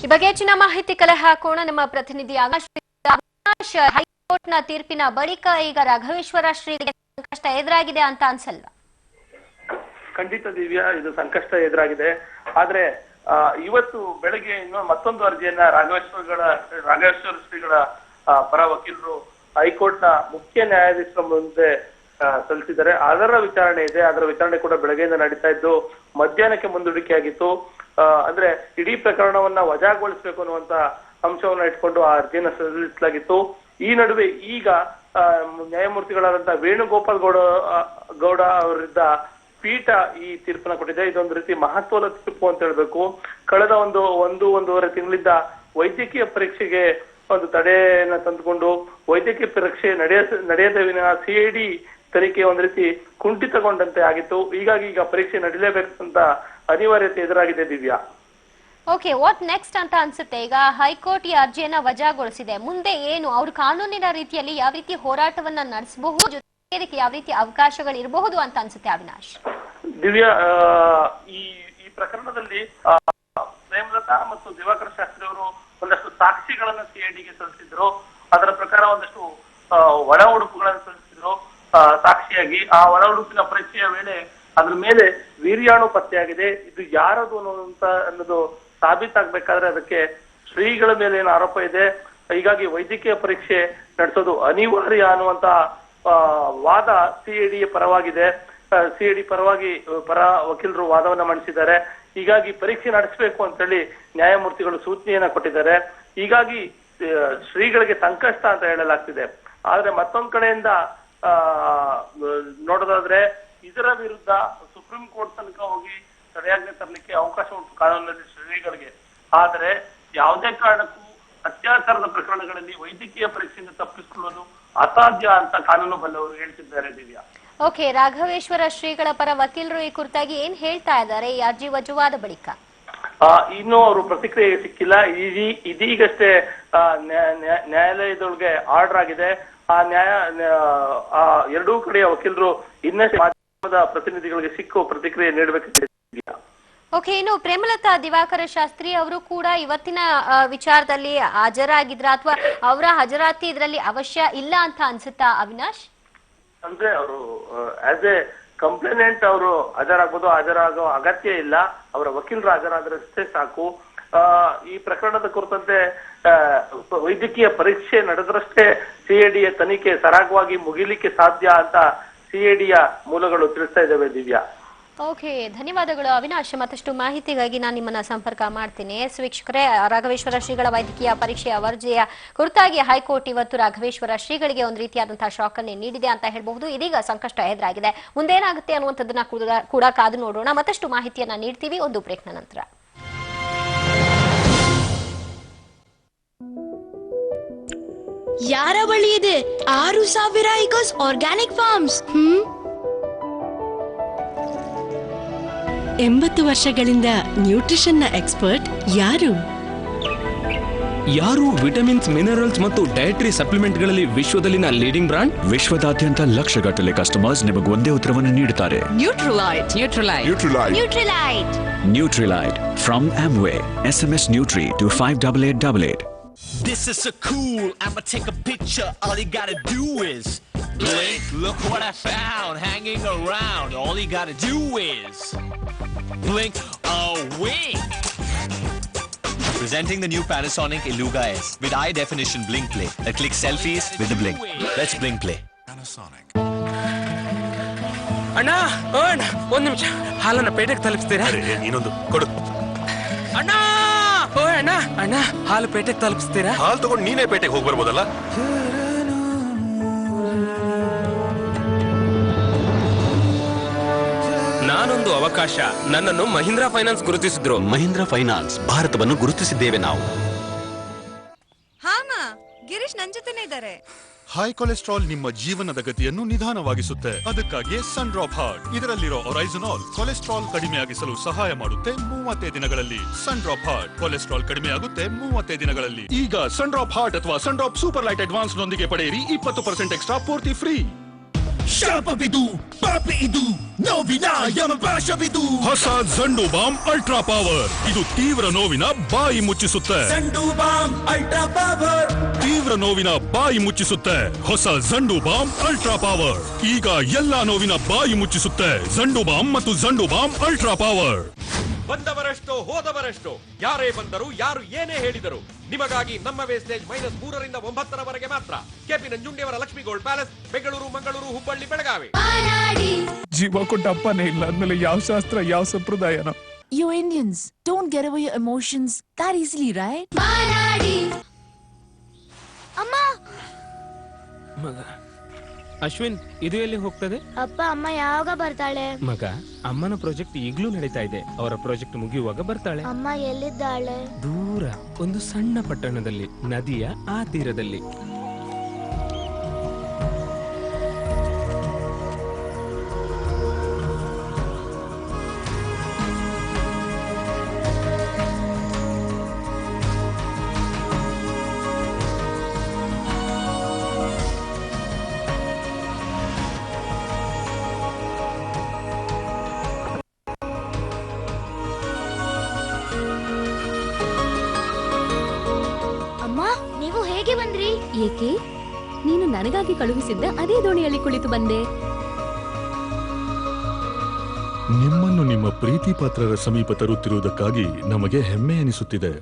ಈ ಬಗ್ಗೆ ಹೆಚ್ಚಿನ ಮಾಹಿತಿ ಕಲೆ ಹಾಕೋಣ. ನಮ್ಮ ಪ್ರತಿನಿಧಿ ಅವಿನಾಶ್, ಹೈಕೋರ್ಟ್ನ ತೀರ್ಪಿನ ಬಳಿಕ ಈಗ ರಾಘವೇಶ್ವರ ಶ್ರೀಗಳಿಗೆ ಸಂಕಷ್ಟ ಎದುರಾಗಿದೆ ಅಂತ ಅನ್ಸಲ್ವಾ? ಖಂಡಿತ ದಿವ್ಯಾ, ಇದು ಸಂಕಷ್ಟ ಎದುರಾಗಿದೆ. ಆದ್ರೆ ಇವತ್ತು ಬೆಳಗ್ಗೆ ಮತ್ತೊಂದು ಅರ್ಜಿಯನ್ನ ರಾಘವೇಶ್ವರ ಶ್ರೀಗಳ ಪರ ವಕೀಲರು ಹೈಕೋರ್ಟ್ನ ಮುಖ್ಯ ನ್ಯಾಯಾಧೀಶರ ಮುಂದೆ ಸಲ್ಲಿಸಿದ್ದಾರೆ. ಅದರ ವಿಚಾರಣೆ ಇದೆ. ಅದರ ವಿಚಾರಣೆ ಕೂಡ ಬೆಳಗ್ಗೆಯಿಂದ ನಡೀತಾ ಇದ್ದು ಮಧ್ಯಾಹ್ನಕ್ಕೆ ಮುಂದೂಡಿಕೆಯಾಗಿತ್ತು. ಅಂದ್ರೆ ಇಡೀ ಪ್ರಕರಣವನ್ನ ವಜಾಗೊಳಿಸಬೇಕು ಅನ್ನುವಂತ ಅಂಶವನ್ನ ಇಟ್ಕೊಂಡು ಆ ಅರ್ಜಿಯನ್ನ ಸಲ್ಲಿಸಲಾಗಿತ್ತು. ಈ ನಡುವೆ ಈಗ ನ್ಯಾಯಮೂರ್ತಿಗಳಾದಂತಹ ವೇಣುಗೋಪಾಲ್ ಗೌಡ ಅವರಿದ್ದ ಪೀಠ ಈ ತೀರ್ಪನ್ನ ಕೊಟ್ಟಿದೆ. ಇದೊಂದು ರೀತಿ ಮಹತ್ವದ ತೀರ್ಪು ಅಂತ ಹೇಳ್ಬೇಕು. ಕಳೆದ ಒಂದೂವರೆ ತಿಂಗಳಿಂದ ವೈದ್ಯಕೀಯ ಪರೀಕ್ಷೆಗೆ ಒಂದು ತಡೆಯನ್ನ ತಂದುಕೊಂಡು ವೈದ್ಯಕೀಯ ಪರೀಕ್ಷೆ ನಡೆಯದ ವಿನ CID ತನಿಖೆ ಒಂದ್ ರೀತಿ ಕುಂಠಿತಗೊಂಡಂತೆ ಆಗಿತ್ತು. ಹೀಗಾಗಿ ಈಗ ಪರೀಕ್ಷೆ ನಡೀಲೇಬೇಕಂತ ಅನಿವಾರ್ಯತೆ ಎದುರಾಗಿದೆ ದಿವ್ಯಾ. ಓಕೆ, ವಾಟ್ ನೆಕ್ಸ್ಟ್ ಅಂತ ಅನ್ಸುತ್ತೆ? ಈಗ ಹೈಕೋರ್ಟ್ ಈ ಅರ್ಜಿಯನ್ನ ವಜಾಗೊಳಿಸಿದೆ, ಮುಂದೆ ಏನು? ಅವ್ರ ಕಾನೂನಿನ ರೀತಿಯಲ್ಲಿ ಯಾವ ರೀತಿ ಹೋರಾಟವನ್ನ ನಡೆಸಬಹುದು, ಜೊತೆಗೆ ಇದಕ್ಕೆ ಯಾವ ರೀತಿ ಅವಕಾಶಗಳು ಇರಬಹುದು ಅಂತ ಅನ್ಸುತ್ತೆ ಅವಿನಾಶ್? ದಿವ್ಯಾ, ಈ ಪ್ರಕರಣದಲ್ಲಿ ಪ್ರೇಮಲತಾ ಮತ್ತು ದಿವಾಕರ್ ಶಾಸ್ತ್ರಿ ಅವರು ಒಂದಷ್ಟು ಸಾಕ್ಷಿಗಳನ್ನ CIDಗೆ ಸಲ್ಲಿಸಿದ್ರು. ಅದರ ಪ್ರಕಾರ ಒಂದಷ್ಟು ಒಳ ಉಡುಪುಗಳನ್ನು ಸಲ್ಲಿಸಿದ್ರು ಸಾಕ್ಷಿಯಾಗಿ. ಆ ಒಳ ಉಡುಪಿನ ಪರೀಕ್ಷೆಯ ವೇಳೆ ಅದ್ರ ಮೇಲೆ ವೀರ್ಯಾಣು ಪತ್ತೆಯಾಗಿದೆ. ಇದು ಯಾರದು ಅನ್ನೋದು ಸಾಬೀತಾಗ್ಬೇಕಾದ್ರೆ ಅದಕ್ಕೆ ಶ್ರೀಗಳ ಮೇಲೆ ಏನು ಆರೋಪ ಇದೆ, ಹೀಗಾಗಿ ವೈದ್ಯಕೀಯ ಪರೀಕ್ಷೆ ನಡೆಸೋದು ಅನಿವಾರ್ಯ ಅನ್ನುವಂತ ವಾದ CID ಪರವಾಗಿದೆ. CID ಪರ ವಕೀಲರು ವಾದವನ್ನ ಮಂಡಿಸಿದ್ದಾರೆ. ಹೀಗಾಗಿ ಪರೀಕ್ಷೆ ನಡೆಸಬೇಕು ಅಂತ ಹೇಳಿ ನ್ಯಾಯಮೂರ್ತಿಗಳು ಸೂಚನೆಯನ್ನ ಕೊಟ್ಟಿದ್ದಾರೆ. ಹೀಗಾಗಿ ಶ್ರೀಗಳಿಗೆ ಸಂಕಷ್ಟ ಅಂತ ಹೇಳಲಾಗ್ತಿದೆ. ಆದ್ರೆ ಮತ್ತೊಂದ್ ಕಡೆಯಿಂದ ನೋಡೋದಾದ್ರೆ ಇದರ ವಿರುದ್ಧ ಸುಪ್ರೀಂ ಕೋರ್ಟ್ ತನಕ ಹೋಗಿ ತಡೆಯಾಜ್ಞೆ ತರಲಿಕ್ಕೆ ಅವಕಾಶ ಉಂಟು ಕಾನೂನಿನಲ್ಲಿ ಶ್ರೀಗಳಿಗೆ. ಆದರೆ ಯಾವುದೇ ಕಾರಣಕ್ಕೂ ಅತ್ಯಾಚಾರದ ಪ್ರಕರಣಗಳಲ್ಲಿ ವೈದ್ಯಕೀಯ ಪರೀಕ್ಷೆಯಿಂದ ತಪ್ಪಿಸಿಕೊಳ್ಳೋದು ಅಸಾಧ್ಯ ಅಂತ ಕಾನೂನು ಬಲ್ಲವರು ಹೇಳ್ತಿದ್ದಾರೆ ದಿವ್ಯಾ. ಓಕೆ, ರಾಘವೇಶ್ವರ ಶ್ರೀಗಳ ಪರ ವಕೀಲರು ಈ ಕುರಿತಾಗಿ ಏನ್ ಹೇಳ್ತಾ ಇದ್ದಾರೆ ಈ ಅರ್ಜಿ ವಜಾವಾದ ಬಳಿಕ? ಇನ್ನೂ ಅವರು ಪ್ರತಿಕ್ರಿಯೆ ಸಿಕ್ಕಿಲ್ಲ. ಇದೀಗಷ್ಟೇ ನ್ಯಾಯಾಲಯದೊಳಗೆ ಆರ್ಡರ್ ಆಗಿದೆ. ಆ ಎರಡೂ ಕಡೆಯ ವಕೀಲರು ಇನ್ನಷ್ಟೇ ಮಾಧ್ಯಮದ ಪ್ರತಿನಿಧಿಗಳಿಗೆ ಸಿಕ್ಕು ಪ್ರತಿಕ್ರಿಯೆ ನೀಡಬೇಕಿದೆ. ಓಕೆ, ಇನ್ನು ಪ್ರೇಮಲತಾ ದಿವಾಕರ ಶಾಸ್ತ್ರಿ ಅವರು ಕೂಡ ಇವತ್ತಿನ ವಿಚಾರದಲ್ಲಿ ಹಾಜರಾಗಿದ್ರ ಅಥವಾ ಅವರ ಹಾಜರಾತಿ ಇದರಲ್ಲಿ ಅವಶ್ಯ ಇಲ್ಲ ಅಂತ ಅನ್ಸುತ್ತಾ ಅವಿನಾಶ್? ಅಂದ್ರೆ ಅವರು ಆಸ್ ಎ ಕಂಪ್ಲೇನೆಂಟ್ ಅವರು ಹಾಜರಾಗೋ ಅಗತ್ಯ ಇಲ್ಲ. ಅವರ ವಕೀಲರು ಹಾಜರಾದ್ರಷ್ಟೇ ಸಾಕು. ಈ ಪ್ರಕರಣದ ಕುರಿತಂತೆ ವೈದ್ಯಕೀಯ ಪರೀಕ್ಷೆ ನಡೆದ್ರಷ್ಟೇ CIDಯ ತನಿಖೆ ಸರಾಗವಾಗಿ ಮುಗಿಲಿಕ್ಕೆ ಸಾಧ್ಯ ಅಂತ CIDಯ ಮೂಲಗಳು ತಿಳಿಸ್ತಾ ಇದ್ದಾವೆ ದಿವ್ಯಾ. ಓಕೆ, ಧನ್ಯವಾದಗಳು ಅವಿನಾಶ್. ಮತ್ತಷ್ಟು ಮಾಹಿತಿಗಾಗಿ ನಾನು ನಿಮ್ಮನ್ನ ಸಂಪರ್ಕ ಮಾಡ್ತೀನಿ. ವೀಕ್ಷಕರೇ, ರಾಘವೇಶ್ವರ ಶ್ರೀಗಳ ವೈದ್ಯಕೀಯ ಪರೀಕ್ಷೆಯ ವರದಿಯ ಕುರಿತಾಗಿ ಹೈಕೋರ್ಟ್ ಇವತ್ತು ರಾಘವೇಶ್ವರ ಶ್ರೀಗಳಿಗೆ ಒಂದು ರೀತಿಯಾದಂತಹ ಶಾಕ್ ಅನ್ನು ನೀಡಿದೆ ಅಂತ ಹೇಳಬಹುದು. ಇದೀಗ ಸಂಕಷ್ಟ ಎದುರಾಗಿದೆ. ಮುಂದೇನಾಗುತ್ತೆ ಅನ್ನುವಂಥದ್ದನ್ನ ಕೂಡ ಕಾದು ನೋಡೋಣ. ಮತ್ತಷ್ಟು ಮಾಹಿತಿಯನ್ನ ನೀಡ್ತೀವಿ ಒಂದು ಬ್ರೇಕ್ನ ನಂತರ. ಯಾರ ಬಳಿ ಇದೆ 6,000 ಏಕರ್ಸ್ ಆರ್ಗ್ಯಾನಿಕ್ ಫಾರ್ಮ್ಸ್? 80 ವರ್ಷಗಳಿಂದ ನ್ಯೂಟ್ರಿಷನ್ ನ ಎಕ್ಸ್ಪರ್ಟ್ ಯಾರು? ವಿಟಮಿನ್ಸ್, ಮಿನರಲ್ಸ್ ಮತ್ತು ಡಯಟರಿ ಸಪ್ಲಿಮೆಂಟ್ ಗಳಲ್ಲಿ ವಿಶ್ವದಲ್ಲಿನ ಲೀಡಿಂಗ್ ಬ್ರಾಂಡ್. ವಿಶ್ವದಾದ್ಯಂತ ಲಕ್ಷಗಟ್ಟಲೆ ಕಸ್ಟಮರ್ಸ್ ನಿಮಗೆ ಒಂದೇ ಉತ್ತರವನ್ನು ನೀಡುತ್ತಾರೆ. ನ್ಯೂಟ್ರಿಲೈಟ್ from Amway. SMS Nutri to 58888. This is so cool, I'ma take a picture, all you gotta do is blink, look what I found hanging around, all you gotta do is blink away. Presenting the new Panasonic Illuga S with high definition blink play that clicks selfies with the blink. Let's blink play. Panasonic. ಅಣ್ಣ ಒಂದು ನಿಮಿಷ, ಹಾಲನ್ನ ಪೇಟೆಗೆ ತಲುಪಿಸ್ತೀರಾ? ಇನ್ನೊಂದು ಕೊಡು. ಅಣ್ಣ ಅಣ್ಣ ಹಾಲು ಪೇಟೆಗೆ ತಲುಪಿಸ್ತೀರಾ? ಹಾಲು ತಗೊಂಡು ನೀನೇ ಪೇಟೆಗೆ ಹೋಗಿ ಬರ್ಬೋದಲ್ಲ. ನಾನೊಂದು ಅವಕಾಶ. ನನ್ನನ್ನು ಮಹೀಂದ್ರಾ ಫೈನಾನ್ಸ್ ಗುರುತಿಸಿದ್ರು. ಮಹೀಂದ್ರಾ ಫೈನಾನ್ಸ್, ಭಾರತವನ್ನು ಗುರುತಿಸಿದ್ದೇವೆ ನಾವು. ಗಿರೀಶ್ ನನ್ನ ಜೊತೆನೇ ಇದ್ದಾರೆ. ಹೈ ಕೊಲೆಸ್ಟ್ರಾಲ್ ನಿಮ್ಮ ಜೀವನದ ಗತಿಯನ್ನು ನಿಧಾನವಾಗಿಸುತ್ತೆ. ಅದಕ್ಕಾಗಿ ಸನ್ ಡ್ರಾಪ್ ಹಾರ್ಟ್. ಇದರಲ್ಲಿರೋ ಒರೈಸನಾಲ್ ಕೊಲೆಸ್ಟ್ರಾಲ್ ಕಡಿಮೆಯಾಗಿಸಲು ಸಹಾಯ ಮಾಡುತ್ತೆ 30 ದಿನಗಳಲ್ಲಿ. ಸನ್ ಡ್ರಾಪ್ ಹಾರ್ಟ್, ಕೊಲೆಸ್ಟ್ರಾಲ್ ಕಡಿಮೆಯಾಗುತ್ತೆ 30 ದಿನಗಳಲ್ಲಿ. ಈಗ ಸನ್ ಡ್ರಾಪ್ ಹಾರ್ಟ್ ಅಥವಾ Sundrop super light advance ನೊಂದಿಗೆ ಪಡೆಯಿರಿ 20% ಎಕ್ಸ್ಟ್ರಾ ಪೂರ್ತಿ ಫ್ರೀ. ಶಾಪವಿದು ಪಾಪಿ ಇದು ನೋವಿನ ಯಮಪಾಶವಿದು ಹೊಸ ಜಂಡು ಬಾಮ್ ಅಲ್ಟ್ರಾ ಪವರ್. ಇದು ತೀವ್ರ ನೋವಿನ ಬಾಯಿ ಮುಚ್ಚಿಸುತ್ತೆ. ಜಂಡು ಬಾಮ್ ಅಲ್ಟ್ರಾ ಪವರ್ ತೀವ್ರ ನೋವಿನ ಬಾಯಿ ಮುಚ್ಚಿಸುತ್ತೆ. ಹೊಸ ಜಂಡು ಬಾಮ್ ಅಲ್ಟ್ರಾ ಪವರ್ ಈಗ ಎಲ್ಲಾ ನೋವಿನ ಬಾಯಿ ಮುಚ್ಚಿಸುತ್ತೆ. ಜಂಡು ಬಾಮ್ ಮತ್ತು ಜಂಡು ಬಾಮ್ ಅಲ್ಟ್ರಾ ಪವರ್. ಬಂದವರಷ್ಟು ಹೋದವರಷ್ಟು, ಯಾರೇ ಬಂದರು ಯಾರು ಏನೇ ಹೇಳಿದರು, ನಿಮಗಾಗಿ ನಮ್ಮ ವೇಸ್ಟೇಜ್ -3 ರಿಂದ 9 ಮಾತ್ರ. ಕೆಪಿ ನಂಜುಂಡಿಯವರ ಲಕ್ಷ್ಮಿ ಗೋಲ್ಡ್ ಪ್ಯಾಲೇಸ್, ಬೆಂಗಳೂರು, ಮಂಗಳೂರು, ಹುಬ್ಬಳ್ಳಿ, ಬೆಳಗಾವಿ. ಜೀವ ಕೊಟ್ಟ ಅಪ್ಪನೇ ಇಲ್ಲ ಅಂದ್ಮೇಲೆ ಯಾವ ಶಾಸ್ತ್ರ ಯಾವ ಸಂಪ್ರದಾಯನ? You Indians don't get away your emotions that easily, right? ಅಮ್ಮ, ಅಶ್ವಿನ್, ಇದು ಎಲ್ಲಿ ಹೋಗ್ತದೆ? ಅಪ್ಪ, ಅಮ್ಮ ಯಾವಾಗ ಬರ್ತಾಳೆ? ಮಗ, ಅಮ್ಮನ ಪ್ರಾಜೆಕ್ಟ್ ಈಗ್ಲೂ ನಡೀತಾ ಇದೆ. ಅವರ ಪ್ರಾಜೆಕ್ಟ್ ಮುಗಿಯುವಾಗ ಬರ್ತಾಳೆ. ಅಮ್ಮ ಎಲ್ಲಿದ್ದಾಳೆ? ದೂರ ಒಂದು ಸಣ್ಣ ಪಟ್ಟಣದಲ್ಲಿ, ನದಿಯ ಆ ತೀರದಲ್ಲಿ. ಏಕೆ? ನೀನು ನನಗಾಗಿ ಕಳುಹಿಸಿದ್ದ ಅದೇ ದೋಣಿಯಲ್ಲಿ ಕುಳಿತು ಬಂದೆ. ನಿಮ್ಮನ್ನು ನಿಮ್ಮ ಪ್ರೀತಿ ಪಾತ್ರರ ಸಮೀಪ ತರುತ್ತಿರುವುದಕ್ಕಾಗಿ ನಮಗೆ ಹೆಮ್ಮೆ ಎನಿಸುತ್ತಿದೆ.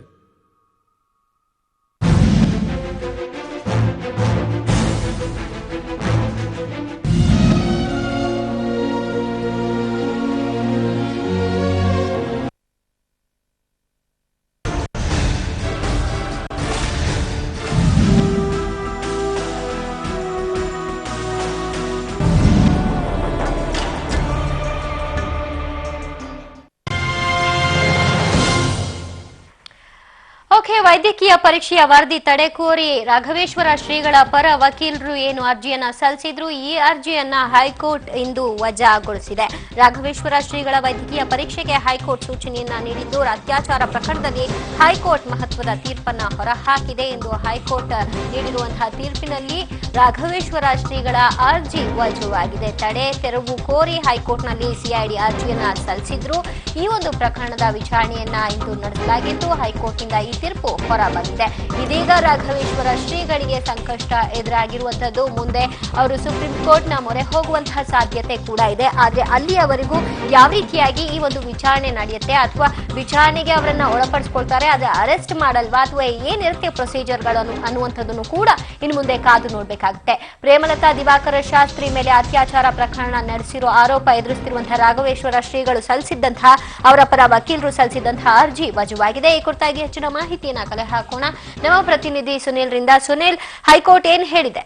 ವೈದ್ಯಕೀಯ ಪರೀಕ್ಷೆಯ ವರದಿ ತಡೆ ಕೋರಿ ರಾಘವೇಶ್ವರ ಶ್ರೀಗಳ ಪರ ವಕೀಲರು ಏನು ಅರ್ಜಿಯನ್ನ ಸಲ್ಲಿಸಿದ್ರು, ಈ ಅರ್ಜಿಯನ್ನ ಹೈಕೋರ್ಟ್ ಇಂದು ವಜಾಗೊಳಿಸಿದೆ. ರಾಘವೇಶ್ವರ ಶ್ರೀಗಳ ವೈದ್ಯಕೀಯ ಪರೀಕ್ಷೆಗೆ ಹೈಕೋರ್ಟ್ ಸೂಚನೆಯನ್ನ ನೀಡಿದ್ದು, ಅತ್ಯಾಚಾರ ಪ್ರಕರಣದಲ್ಲಿ ಹೈಕೋರ್ಟ್ ಮಹತ್ವದ ತೀರ್ಪನ್ನ ಹೊರಹಾಕಿದೆ ಎಂದು ಹೈಕೋರ್ಟ್ ನೀಡಿರುವಂತಹ ತೀರ್ಪಿನಲ್ಲಿ ರಾಘವೇಶ್ವರ ಶ್ರೀಗಳ ಅರ್ಜಿ ವಜಾವಾಗಿದೆ. ತಡೆ ತೆರವು ಕೋರಿ ಹೈಕೋರ್ಟ್ನಲ್ಲಿ ಸಿಐಡಿ ಅರ್ಜಿಯನ್ನ ಸಲ್ಲಿಸಿದ್ರು. ಈ ಒಂದು ಪ್ರಕರಣದ ವಿಚಾರಣೆಯನ್ನ ಇಂದು ನಡೆಸಲಾಗಿದ್ದು, ಹೈಕೋರ್ಟ್ನಿಂದ ಈ ತೀರ್ಪು ಹೊರಬಂದಿದೆ. ಇದೀಗ ರಾಘವೇಶ್ವರ ಶ್ರೀಗಳಿಗೆ ಸಂಕಷ್ಟ ಎದುರಾಗಿರುವಂತದ್ದು. ಮುಂದೆ ಅವರು ಸುಪ್ರೀಂ ಕೋರ್ಟ್ನ ಮೊರೆ ಹೋಗುವಂತಹ ಸಾಧ್ಯತೆ ಕೂಡ ಇದೆ. ಆದ್ರೆ ಅಲ್ಲಿಯವರೆಗೂ ಯಾವ ರೀತಿಯಾಗಿ ಈ ಒಂದು ವಿಚಾರಣೆ ನಡೆಯುತ್ತೆ ಅಥವಾ ವಿಚಾರಣೆಗೆ ಅವರನ್ನ ಒಳಪಡಿಸಿಕೊಳ್ತಾರೆ, ಅದೇ ಅರೆಸ್ಟ್ ಮಾಡಲ್ವಾ ಅಥವಾ ಏನಿರುತ್ತೆ ಪ್ರೊಸೀಜರ್ಗಳನ್ನು ಅನ್ನುವಂಥದ್ದನ್ನು ಕೂಡ ಇನ್ನು ಮುಂದೆ ಕಾದು ನೋಡ್ಬೇಕಾಗುತ್ತೆ. ಪ್ರೇಮಲತಾ ದಿವಾಕರ ಶಾಸ್ತ್ರಿ ಮೇಲೆ ಅತ್ಯಾಚಾರ ಪ್ರಕರಣ ನಡೆಸಿರೋ ಆರೋಪ ಎದುರಿಸುತ್ತಿರುವಂತಹ ರಾಘವೇಶ್ವರ ಶ್ರೀಗಳು ಸಲ್ಲಿಸಿದ್ದಂತಹ ಅವರ ಪರ ವಕೀಲರು ಸಲ್ಲಿಸಿದಂತಹ ಅರ್ಜಿ ವಜಾವಾಗಿದೆ. ಈ ಕುರಿತಾಗಿ ಹೆಚ್ಚಿನ ಮಾಹಿತಿಯನ್ನ ಕಲೆ ಹಾಕೋಣ ನಮ್ಮ ಪ್ರತಿನಿಧಿ ಸುನಿಲ್ ರಿಂದ. ಸುನಿಲ್, ಹೈಕೋರ್ಟ್ ಏನ್ ಹೇಳಿದೆ?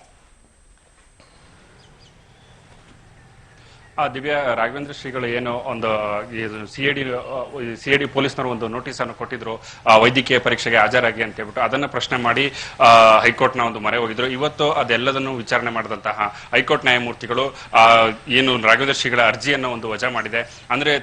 ದಿವ್ಯಾ, ರಾಘವೇಂದ್ರ ಶ್ರೀಗಳು ಏನು ಒಂದು ಸಿಐಡಿ ಪೊಲೀಸ್ನವರು ಒಂದು ನೋಟಿಸ್ ಅನ್ನು ಕೊಟ್ಟಿದ್ರು ವೈದ್ಯಕೀಯ ಪರೀಕ್ಷೆಗೆ ಹಾಜರಾಗಿ ಅಂತ ಹೇಳ್ಬಿಟ್ಟು, ಅದನ್ನ ಪ್ರಶ್ನೆ ಮಾಡಿ ಹೈಕೋರ್ಟ್ನ ಒಂದು ಮೊರೆ ಹೋಗಿದ್ರು. ಇವತ್ತು ಅದೆಲ್ಲದನ್ನು ವಿಚಾರಣೆ ಮಾಡಿದಂತಹ ಹೈಕೋರ್ಟ್ ನ್ಯಾಯಮೂರ್ತಿಗಳು ಏನು ರಾಘವೇಂದ್ರ ಶ್ರೀಗಳ ಅರ್ಜಿಯನ್ನು ಒಂದು ವಜಾ ಮಾಡಿದೆ. ಅಂದ್ರೆ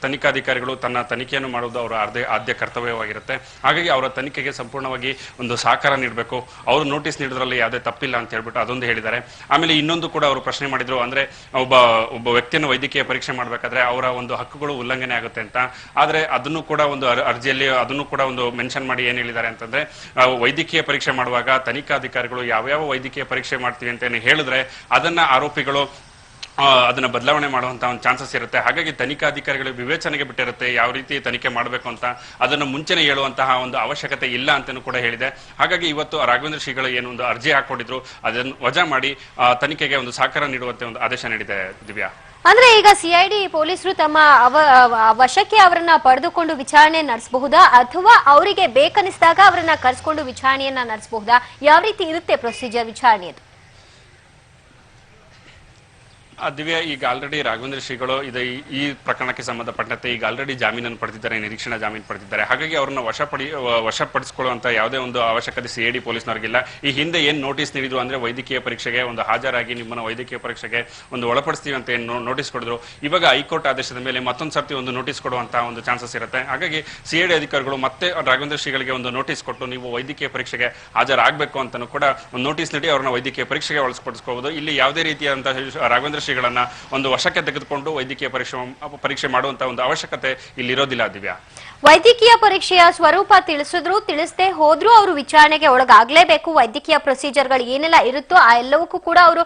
ತನಿಖಾಧಿಕಾರಿಗಳು ತನ್ನ ತನಿಖೆಯನ್ನು ಮಾಡುವುದು ಅವರ ಆದ್ಯ ಕರ್ತವ್ಯವಾಗಿರುತ್ತೆ. ಹಾಗಾಗಿ ಅವರ ತನಿಖೆಗೆ ಸಂಪೂರ್ಣವಾಗಿ ಒಂದು ಸಹಕಾರ ನೀಡಬೇಕು. ಅವರು ನೋಟಿಸ್ ನೀಡಿದ್ರಲ್ಲಿ ಯಾವುದೇ ತಪ್ಪಿಲ್ಲ ಅಂತ ಹೇಳ್ಬಿಟ್ಟು ಅದೊಂದು ಹೇಳಿದ್ದಾರೆ. ಆಮೇಲೆ ಇನ್ನೊಂದು ಕೂಡ ಅವರು ಪ್ರಶ್ನೆ ಮಾಡಿದ್ರು, ಅಂದ್ರೆ ಒಬ್ಬ ವ್ಯಕ್ತಿಯನ್ನು ವೈದ್ಯಕೀಯ ಪರೀಕ್ಷೆ ಮಾಡಬೇಕಾದ್ರೆ ಅವರ ಒಂದು ಹಕ್ಕುಗಳು ಉಲ್ಲಂಘನೆ ಆಗುತ್ತೆ ಅಂತ. ಆದ್ರೆ ಅದನ್ನು ಕೂಡ ಒಂದು ಅರ್ಜಿಯಲ್ಲಿ ಅದನ್ನು ಕೂಡ ಒಂದು ಮೆನ್ಷನ್ ಮಾಡಿ ಏನ್ ಹೇಳಿದ್ದಾರೆ ಅಂತಂದ್ರೆ, ವೈದ್ಯಕೀಯ ಪರೀಕ್ಷೆ ಮಾಡುವಾಗ ತನಿಖಾಧಿಕಾರಿಗಳು ಯಾವ್ಯಾವ ವೈದ್ಯಕೀಯ ಪರೀಕ್ಷೆ ಮಾಡ್ತೀವಿ ಅಂತ ಹೇಳಿದ್ರೆ ಅದನ್ನ ಆರೋಪಿಗಳು ಅದನ್ನ ಬದಲಾವಣೆ ಮಾಡುವಂತ ಒಂದು ಚಾನ್ಸಸ್ ಇರುತ್ತೆ. ಹಾಗಾಗಿ ತನಿಖಾಧಿಕಾರಿಗಳು ವಿವೇಚನೆಗೆ ಬಿಟ್ಟಿರುತ್ತೆ ಯಾವ ರೀತಿ ತನಿಖೆ ಮಾಡಬೇಕು ಅಂತ. ಅದನ್ನು ಮುಂಚೆನೆ ಹೇಳುವಂತಹ ಒಂದು ಅವಶ್ಯಕತೆ ಇಲ್ಲ ಅಂತಲೂ ಕೂಡ ಹೇಳಿದೆ. ಹಾಗಾಗಿ ಇವತ್ತು ರಾಘವೇಂದ್ರ ಶ್ರೀಗಳು ಏನು ಒಂದು ಅರ್ಜಿ ಹಾಕೊಂಡಿದ್ರು ಅದನ್ನು ವಜಾ ಮಾಡಿ ತನಿಖೆಗೆ ಒಂದು ಸಹಕಾರ ನೀಡುವಂತೆ ಒಂದು ಆದೇಶ ನೀಡಿದೆ. ದಿವ್ಯಾ, ಅಂದ್ರೆ ಈಗ ಸಿಐಡಿ ಪೊಲೀಸರು ತಮ್ಮ ವಶಕ್ಕೆ ಅವರನ್ನ ಪಡೆದುಕೊಂಡು ವಿಚಾರಣೆ ನಡೆಸಬಹುದಾ ಅಥವಾ ಅವರಿಗೆ ಬೇಕನಿಸಿದಾಗ ಅವರನ್ನ ಕರೆಸಿಕೊಂಡು ವಿಚಾರಣೆಯನ್ನ ನಡೆಸಬಹುದಾ? ಯಾವ ರೀತಿ ಇರುತ್ತೆ ಪ್ರೊಸೀಜರ್ ವಿಚಾರಣೆದು? ದಿವ್ಯಾ, ಈಗ ಆಲ್ರೆಡಿ ರಾಘವೇಂದ್ರ ಶ್ರೀಗಳು ಈ ಪ್ರಕರಣಕ್ಕೆ ಸಂಬಂಧಪಟ್ಟಂತೆ ಈಗ ಆಲ್ರೆಡಿ ಜಾಮೀನನ್ನು ಪಡೆದಿದ್ದಾರೆ, ನಿರೀಕ್ಷಣಾ ಜಾಮೀನು ಪಡೆದಿದ್ದಾರೆ. ಹಾಗಾಗಿ ಅವರನ್ನ ವಶಪಡಿಸಿಕೊಳ್ಳುವಂತ ಯಾವುದೇ ಒಂದು ಅವಶ್ಯಕತೆ ಸಿಐಡಿ ಪೊಲೀಸ್ನವರಿಗಿಲ್ಲ. ಈ ಹಿಂದೆ ಏನ್ ನೋಟಿಸ್ ನೀಡಿದ್ರು ಅಂದ್ರೆ ವೈದ್ಯಕೀಯ ಪರೀಕ್ಷೆಗೆ ಒಂದು ಹಾಜರಾಗಿ ನಿಮ್ಮನ್ನ ವೈದ್ಯಕೀಯ ಪರೀಕ್ಷೆಗೆ ಒಂದು ಒಳಪಡಿಸ್ತೀವಿ ಅಂತ ಏನು ನೋಟಿಸ್ ಕೊಡಿದ್ರು. ಇವಾಗ ಹೈಕೋರ್ಟ್ ಆದೇಶದ ಮೇಲೆ ಮತ್ತೊಂದು ಸರ್ತಿ ಒಂದು ನೋಟಿಸ್ ಕೊಡುವಂತಹ ಒಂದು ಚಾನ್ಸಸ್ ಇರುತ್ತೆ. ಹಾಗಾಗಿ ಸಿಐಡಿ ಅಧಿಕಾರಿಗಳು ಮತ್ತೆ ರಾಘವೇಂದ್ರ ಶ್ರೀಗಳಿಗೆ ಒಂದು ನೋಟಿಸ್ ಕೊಟ್ಟು ನೀವು ವೈದ್ಯಕೀಯ ಪರೀಕ್ಷೆಗೆ ಹಾಜರಾಗಬೇಕು ಅಂತಾನು ಕೂಡ ಒಂದು ನೋಟಿಸ್ ನೀಡಿ ಅವರನ್ನ ವೈದ್ಯಕೀಯ ಪರೀಕ್ಷೆಗೆ ಒಳಪಡಿಸ್ಕೋಬಹುದು. ಇಲ್ಲಿ ಯಾವುದೇ ರೀತಿಯಾದಂತಹ ರಾಘವೇಂದ್ರ ಶ್ರೀಗಳನ್ನ ಒಂದು ವಶಕ್ಕೆ ತೆಗೆದುಕೊಂಡು ವೈದ್ಯಕೀಯ ಪರೀಕ್ಷೆ ಮಾಡುವಂತ ಒಂದು ಅವಶ್ಯಕತೆ ಇಲ್ಲಿ ಇರೋದಿಲ್ಲ. ದಿವ್ಯಾ, ವೈದ್ಯಕೀಯ ಪರೀಕ್ಷೆಯ ಸ್ವರೂಪ ತಿಳಿಸದೇ ಹೋದ್ರೂ ಅವರು ವಿಚಾರಣೆಗೆ ಒಳಗಾಗ್ಲೇಬೇಕು. ವೈದ್ಯಕೀಯ ಪ್ರೊಸೀಜರ್ಗಳು ಏನೆಲ್ಲ ಇರುತ್ತೋ ಆ ಎಲ್ಲವಕ್ಕೂ ಕೂಡ ಅವರು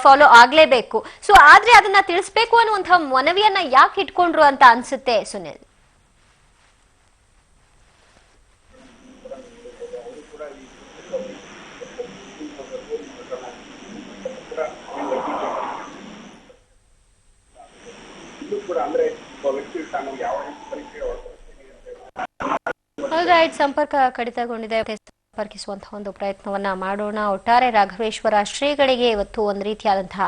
ಫಾಲೋ ಆಗ್ಲೇಬೇಕು. ಸೊ ಆದ್ರೆ ಅದನ್ನ ತಿಳಿಸ್ಬೇಕು ಅನ್ನುವಂತಹ ಮನವಿಯನ್ನ ಯಾಕೆ ಇಟ್ಕೊಂಡ್ರು ಅಂತ ಅನ್ಸುತ್ತೆ ಸುನಿಲ್? ಸಂಪರ್ಕ ಕಡಿತಗೊಂಡಿದೆ. ಸಂಪರ್ಕಿಸುವಂತಹ ಒಂದು ಪ್ರಯತ್ನವನ್ನ ಮಾಡೋಣ. ಒಟ್ಟಾರೆ ರಾಘವೇಶ್ವರ ಶ್ರೀಗಳಿಗೆ ಇವತ್ತು ಒಂದು ರೀತಿಯಾದಂತಹ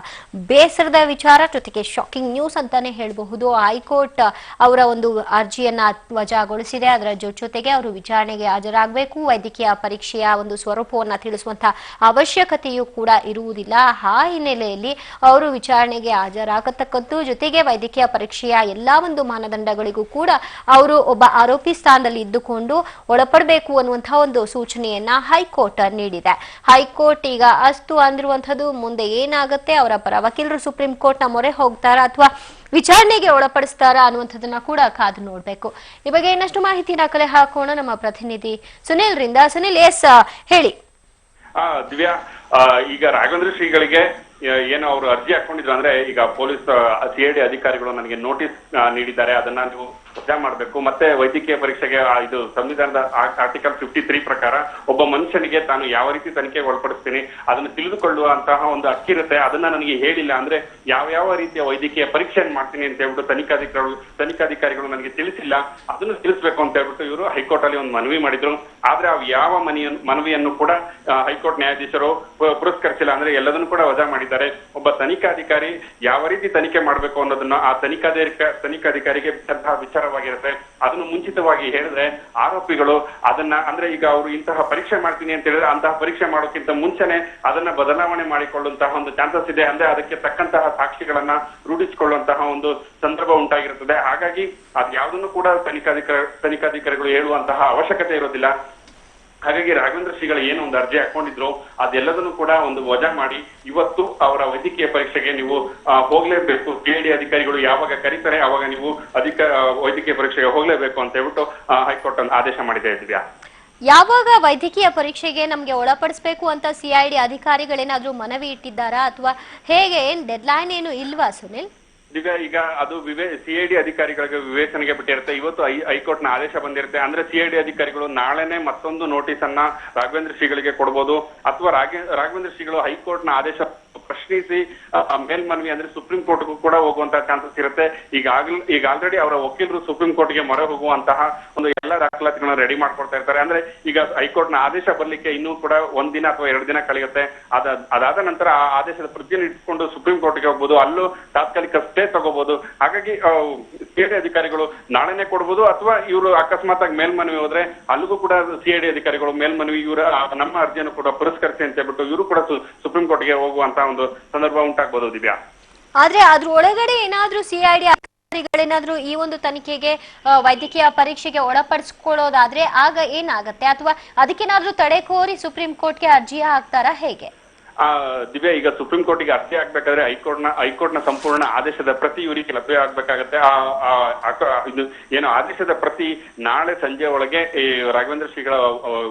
ಬೇಸರದ ವಿಚಾರ, ಜೊತೆಗೆ ಶಾಕಿಂಗ್ ನ್ಯೂಸ್ ಅಂತಾನೆ ಹೇಳಬಹುದು. ಹೈಕೋರ್ಟ್ ಅವರ ಒಂದು ಅರ್ಜಿಯನ್ನ ವಜಾಗೊಳಿಸಿದೆ. ಅದರ ಜೊತೆಗೆ ಅವರು ವಿಚಾರಣೆಗೆ ಹಾಜರಾಗಬೇಕು. ವೈದ್ಯಕೀಯ ಪರೀಕ್ಷೆಯ ಒಂದು ಸ್ವರೂಪವನ್ನ ತಿಳಿಸುವಂತಹ ಅವಶ್ಯಕತೆಯೂ ಕೂಡ ಇರುವುದಿಲ್ಲ. ಆ ಹಿನ್ನೆಲೆಯಲ್ಲಿ ಅವರು ವಿಚಾರಣೆಗೆ ಹಾಜರಾಗತಕ್ಕದ್ದು, ಜೊತೆಗೆ ವೈದ್ಯಕೀಯ ಪರೀಕ್ಷೆಯ ಎಲ್ಲಾ ಒಂದು ಮಾನದಂಡಗಳಿಗೂ ಕೂಡ ಅವರು ಒಬ್ಬ ಆರೋಪಿ ಸ್ಥಾನದಲ್ಲಿ ಇದ್ದುಕೊಂಡು ಒಳಪಡಬೇಕು ಅನ್ನುವಂತಹ ಒಂದು ಸೂಚನೆಯನ್ನ ಹೈಕೋರ್ಟ್ ನೀಡಿದೆ. ಹೈಕೋರ್ಟ್ ಈಗ ಅಸ್ತು ಅಂದಿರುವಂತದ್ದು, ಮುಂದೆ ಏನಾಗುತ್ತೆ, ಅವರ ಪರ ವಕೀಲರು ಸುಪ್ರೀಂ ಕೋರ್ಟ್ ನ ಮೊರೆ ಹೋಗ್ತಾರಾ ಅಥವಾ ವಿಚಾರಣೆಗೆ ಒಳಪಡಿಸ್ತಾರಾ ಅನ್ನುವಂಥದ್ದನ್ನ ಕೂಡ ಕಾದು ನೋಡ್ಬೇಕು. ಈ ಬಗ್ಗೆ ಇನ್ನಷ್ಟು ಮಾಹಿತಿನ ಕಲೆ ಹಾಕೋಣ ನಮ್ಮ ಪ್ರತಿನಿಧಿ ಸುನಿಲ್ ರಿಂದ. ಸುನಿಲ್, ಎಸ್ ಹೇಳಿ. ದಿವ್ಯಾ, ಈಗ ರಾಘವೇಂದ್ರ ಶ್ರೀಗಳಿಗೆ ಏನು ಅವರು ಅರ್ಜಿ ಹಾಕೊಂಡಿದ್ರು ಅಂದ್ರೆ, ಈಗ ಪೊಲೀಸ್ ಸಿಐಡಿ ಅಧಿಕಾರಿಗಳು ನನಗೆ ನೋಟಿಸ್ ನೀಡಿದ್ದಾರೆ, ಅದನ್ನ ನೀವು ವಜಾ ಮಾಡಬೇಕು. ಮತ್ತೆ ವೈದ್ಯಕೀಯ ಪರೀಕ್ಷೆಗೆ ಇದು ಸಂವಿಧಾನದ ಆರ್ಟಿಕಲ್ 53 ಪ್ರಕಾರ ಒಬ್ಬ ಮನುಷ್ಯನಿಗೆ ತಾನು ಯಾವ ರೀತಿ ತನಿಖೆಗೆ ಒಳಪಡಿಸ್ತೀನಿ ಅದನ್ನು ತಿಳಿದುಕೊಳ್ಳುವಂತಹ ಒಂದು ಹಕ್ಕಿರುತ್ತೆ. ಅದನ್ನ ನನಗೆ ಹೇಳಿಲ್ಲ ಅಂದ್ರೆ ಯಾವ ರೀತಿಯ ವೈದ್ಯಕೀಯ ಪರೀಕ್ಷೆಯನ್ನು ಮಾಡ್ತೀನಿ ಅಂತ ಹೇಳ್ಬಿಟ್ಟು ತನಿಖಾಧಿಕಾರಿಗಳು ನನಗೆ ತಿಳಿಸಿಲ್ಲ, ಅದನ್ನು ತಿಳಿಸ್ಬೇಕು ಅಂತ ಹೇಳ್ಬಿಟ್ಟು ಇವರು ಹೈಕೋರ್ಟ್ ಅಲ್ಲಿ ಒಂದು ಮನವಿ ಮಾಡಿದ್ರು. ಆದ್ರೆ ಅವು ಯಾವ ಮನವಿಯನ್ನು ಕೂಡ ಹೈಕೋರ್ಟ್ ನ್ಯಾಯಾಧೀಶರು ಪುರಸ್ಕರಿಸಿಲ್ಲ. ಅಂದ್ರೆ ಎಲ್ಲದನ್ನು ಕೂಡ ವಜಾ ಮಾಡಿದ್ದಾರೆ. ಒಬ್ಬ ತನಿಖಾಧಿಕಾರಿ ಯಾವ ರೀತಿ ತನಿಖೆ ಮಾಡ್ಬೇಕು ಅನ್ನೋದನ್ನ ಆ ತನಿಖಾಧಿಕಾರಿಗೆ ವಿಚಾರವಾಗಿರುತ್ತೆ. ಅದನ್ನು ಮುಂಚಿತವಾಗಿ ಹೇಳಿದ್ರೆ ಆರೋಪಿಗಳು ಅದನ್ನ, ಅಂದ್ರೆ ಈಗ ಅವರು ಇಂತಹ ಪರೀಕ್ಷೆ ಮಾಡ್ತೀನಿ ಅಂತ ಹೇಳಿದ್ರೆ ಅಂತಹ ಪರೀಕ್ಷೆ ಮಾಡೋಕ್ಕಿಂತ ಮುಂಚೆನೆ ಅದನ್ನ ಬದಲಾವಣೆ ಮಾಡಿಕೊಳ್ಳುವಂತಹ ಒಂದು ಚಾನ್ಸಸ್ ಇದೆ. ಅಂದ್ರೆ ಅದಕ್ಕೆ ತಕ್ಕಂತಹ ಸಾಕ್ಷಿಗಳನ್ನ ರೂಢಿಸಿಕೊಳ್ಳುವಂತಹ ಒಂದು ಸಂದರ್ಭ ಉಂಟಾಗಿರುತ್ತದೆ. ಹಾಗಾಗಿ ಅದು ಯಾವುದನ್ನು ಕೂಡ ತನಿಖಾಧಿಕಾರಿಗಳು ಹೇಳುವಂತಹ ಅವಶ್ಯಕತೆ ಇರೋದಿಲ್ಲ. ಹಾಗಾಗಿ ರಾಘವೇಂದ್ರ ಶ್ರೀಗಳು ಏನು ಒಂದು ಅರ್ಜಿ ಹಾಕೊಂಡಿದ್ರು ಅದೆಲ್ಲದನ್ನು ಕೂಡ ಒಂದು ವಜಾ ಮಾಡಿ ಇವತ್ತು ಅವರ ವೈದ್ಯಕೀಯ ಪರೀಕ್ಷೆಗೆ ನೀವು ಹೋಗ್ಲೇಬೇಕು. ಸಿಐಡಿ ಅಧಿಕಾರಿಗಳು ಯಾವಾಗ ಕರೀತಾರೆ ಅವಾಗ ನೀವು ವೈದ್ಯಕೀಯ ಪರೀಕ್ಷೆಗೆ ಹೋಗ್ಲೇಬೇಕು ಅಂತ ಹೇಳ್ಬಿಟ್ಟು ಹೈಕೋರ್ಟ್ ಆದೇಶ ಮಾಡಿದೆ. ದಿವ್ಯಾ, ಯಾವಾಗ ವೈದ್ಯಕೀಯ ಪರೀಕ್ಷೆಗೆ ನಮ್ಗೆ ಒಳಪಡಿಸಬೇಕು ಅಂತ ಸಿಐಡಿ ಅಧಿಕಾರಿಗಳೇನಾದ್ರೂ ಮನವಿ ಇಟ್ಟಿದ್ದಾರಾ ಅಥವಾ ಹೇಗೆ, ಏನ್ ಡೆಡ್ಲೈನ್ ಏನು ಇಲ್ವಾ ಸುನಿಲ್? ಈಗ ಅದು ಸಿಐಡಿ ಅಧಿಕಾರಿಗಳಿಗೆ ವಿವೇಚನೆಗೆ ಬಿಟ್ಟಿರುತ್ತೆ. ಇವತ್ತು ಹೈಕೋರ್ಟ್ ನ ಆದೇಶ ಬಂದಿರುತ್ತೆ. ಅಂದ್ರೆ ಸಿಐಡಿ ಅಧಿಕಾರಿಗಳು ನಾಳೆನೆ ಮತ್ತೊಂದು ನೋಟಿಸ್ ಅನ್ನ ರಾಘವೇಂದ್ರ ಶ್ರೀಗಳಿಗೆ ಕೊಡಬಹುದು, ಅಥವಾ ರಾಘವೇಂದ್ರ ಶ್ರೀಗಳು ಹೈಕೋರ್ಟ್ ನ ಆದೇಶ ಪ್ರಶ್ನಿಸಿ ಮೇಲ್ಮನವಿ ಅಂದ್ರೆ ಸುಪ್ರೀಂ ಕೋರ್ಟ್ಗೂ ಕೂಡ ಹೋಗುವಂತಹ ಚಾನ್ಸಸ್ ಇರುತ್ತೆ. ಈಗ ಆಲ್ರೆಡಿ ಅವರ ವಕೀಲರು ಸುಪ್ರೀಂ ಕೋರ್ಟ್ಗೆ ಮೊರೆ ಹೋಗುವಂತಹ ಒಂದು ಎಲ್ಲ ದಾಖಲಾತಿಗಳನ್ನ ರೆಡಿ ಮಾಡ್ಕೊಡ್ತಾ ಇರ್ತಾರೆ. ಅಂದ್ರೆ ಈಗ ಹೈಕೋರ್ಟ್ ನ ಆದೇಶ ಬರ್ಲಿಕ್ಕೆ ಇನ್ನೂ ಕೂಡ 1 ದಿನ ಅಥವಾ 2 ದಿನ ಕಳೆಯುತ್ತೆ. ಅದಾದ ನಂತರ ಆ ಆದೇಶದ ಪ್ರತಿಯನ್ನು ಇಟ್ಕೊಂಡು ಸುಪ್ರೀಂ ಕೋರ್ಟ್ಗೆ ಹೋಗ್ಬೋದು, ಅಲ್ಲೂ ತಾತ್ಕಾಲಿಕ ಸ್ಟೇ ತಗೋಬಹುದು. ಹಾಗಾಗಿ ಸಿಐಡಿ ಅಧಿಕಾರಿಗಳು ನಾಳೆನೆ ಕೊಡ್ಬೋದು, ಅಥವಾ ಇವರು ಅಕಸ್ಮಾತ್ ಆಗಿ ಮೇಲ್ಮನವಿ ಹೋದ್ರೆ ಅಲ್ಲಿಗೂ ಕೂಡ ಸಿಐಡಿ ಅಧಿಕಾರಿಗಳು ಮೇಲ್ಮನವಿ ಇವರ ನಮ್ಮ ಅರ್ಜಿಯನ್ನು ಕೂಡ ಪುರಸ್ಕರಿಸಿ ಅಂತ ಹೇಳ್ಬಿಟ್ಟು ಇವರು ಕೂಡ ಸುಪ್ರೀಂ ಕೋರ್ಟ್ಗೆ ಹೋಗುವಂತಹ ಒಂದು ಸಂದರ್ಭ ಉಂಟಾಗಬಹುದು. ದಿವ್ಯಾ, ಆದ್ರೆ ಅದ್ರ ಒಳಗಡೆ ಏನಾದ್ರೂ ಸಿಐಡಿ ಅಧಿಕಾರಿಗಳೇನಾದ್ರೂ ಈ ಒಂದು ತನಿಖೆಗೆ ವೈದ್ಯಕೀಯ ಪರೀಕ್ಷೆಗೆ ಒಳಪಡಿಸ್ಕೊಳ್ಳೋದಾದ್ರೆ ಆಗ ಏನಾಗತ್ತೆ, ಅಥವಾ ಅದಕ್ಕೇನಾದ್ರೂ ತಡೆ ಕೋರಿ ಸುಪ್ರೀಂ ಕೋರ್ಟ್ಗೆ ಅರ್ಜಿ ಹಾಕ್ತಾರಾ, ಹೇಗೆ? ದಿವ್ಯಾ, ಈಗ ಸುಪ್ರೀಂ ಕೋರ್ಟ್ಗೆ ಅರ್ಜಿ ಹಾಕ್ಬೇಕಾದ್ರೆ ಹೈಕೋರ್ಟ್ ನ ಸಂಪೂರ್ಣ ಆದೇಶದ ಪ್ರತಿ ಇವರಿಗೆ ಲಭ್ಯ ಆಗ್ಬೇಕಾಗತ್ತೆ. ಇದು ಏನು ಆದೇಶದ ಪ್ರತಿ ನಾಳೆ ಸಂಜೆ ಒಳಗೆ ಈ ರಾಘವೇಂದ್ರ ಶ್ರೀಗಳ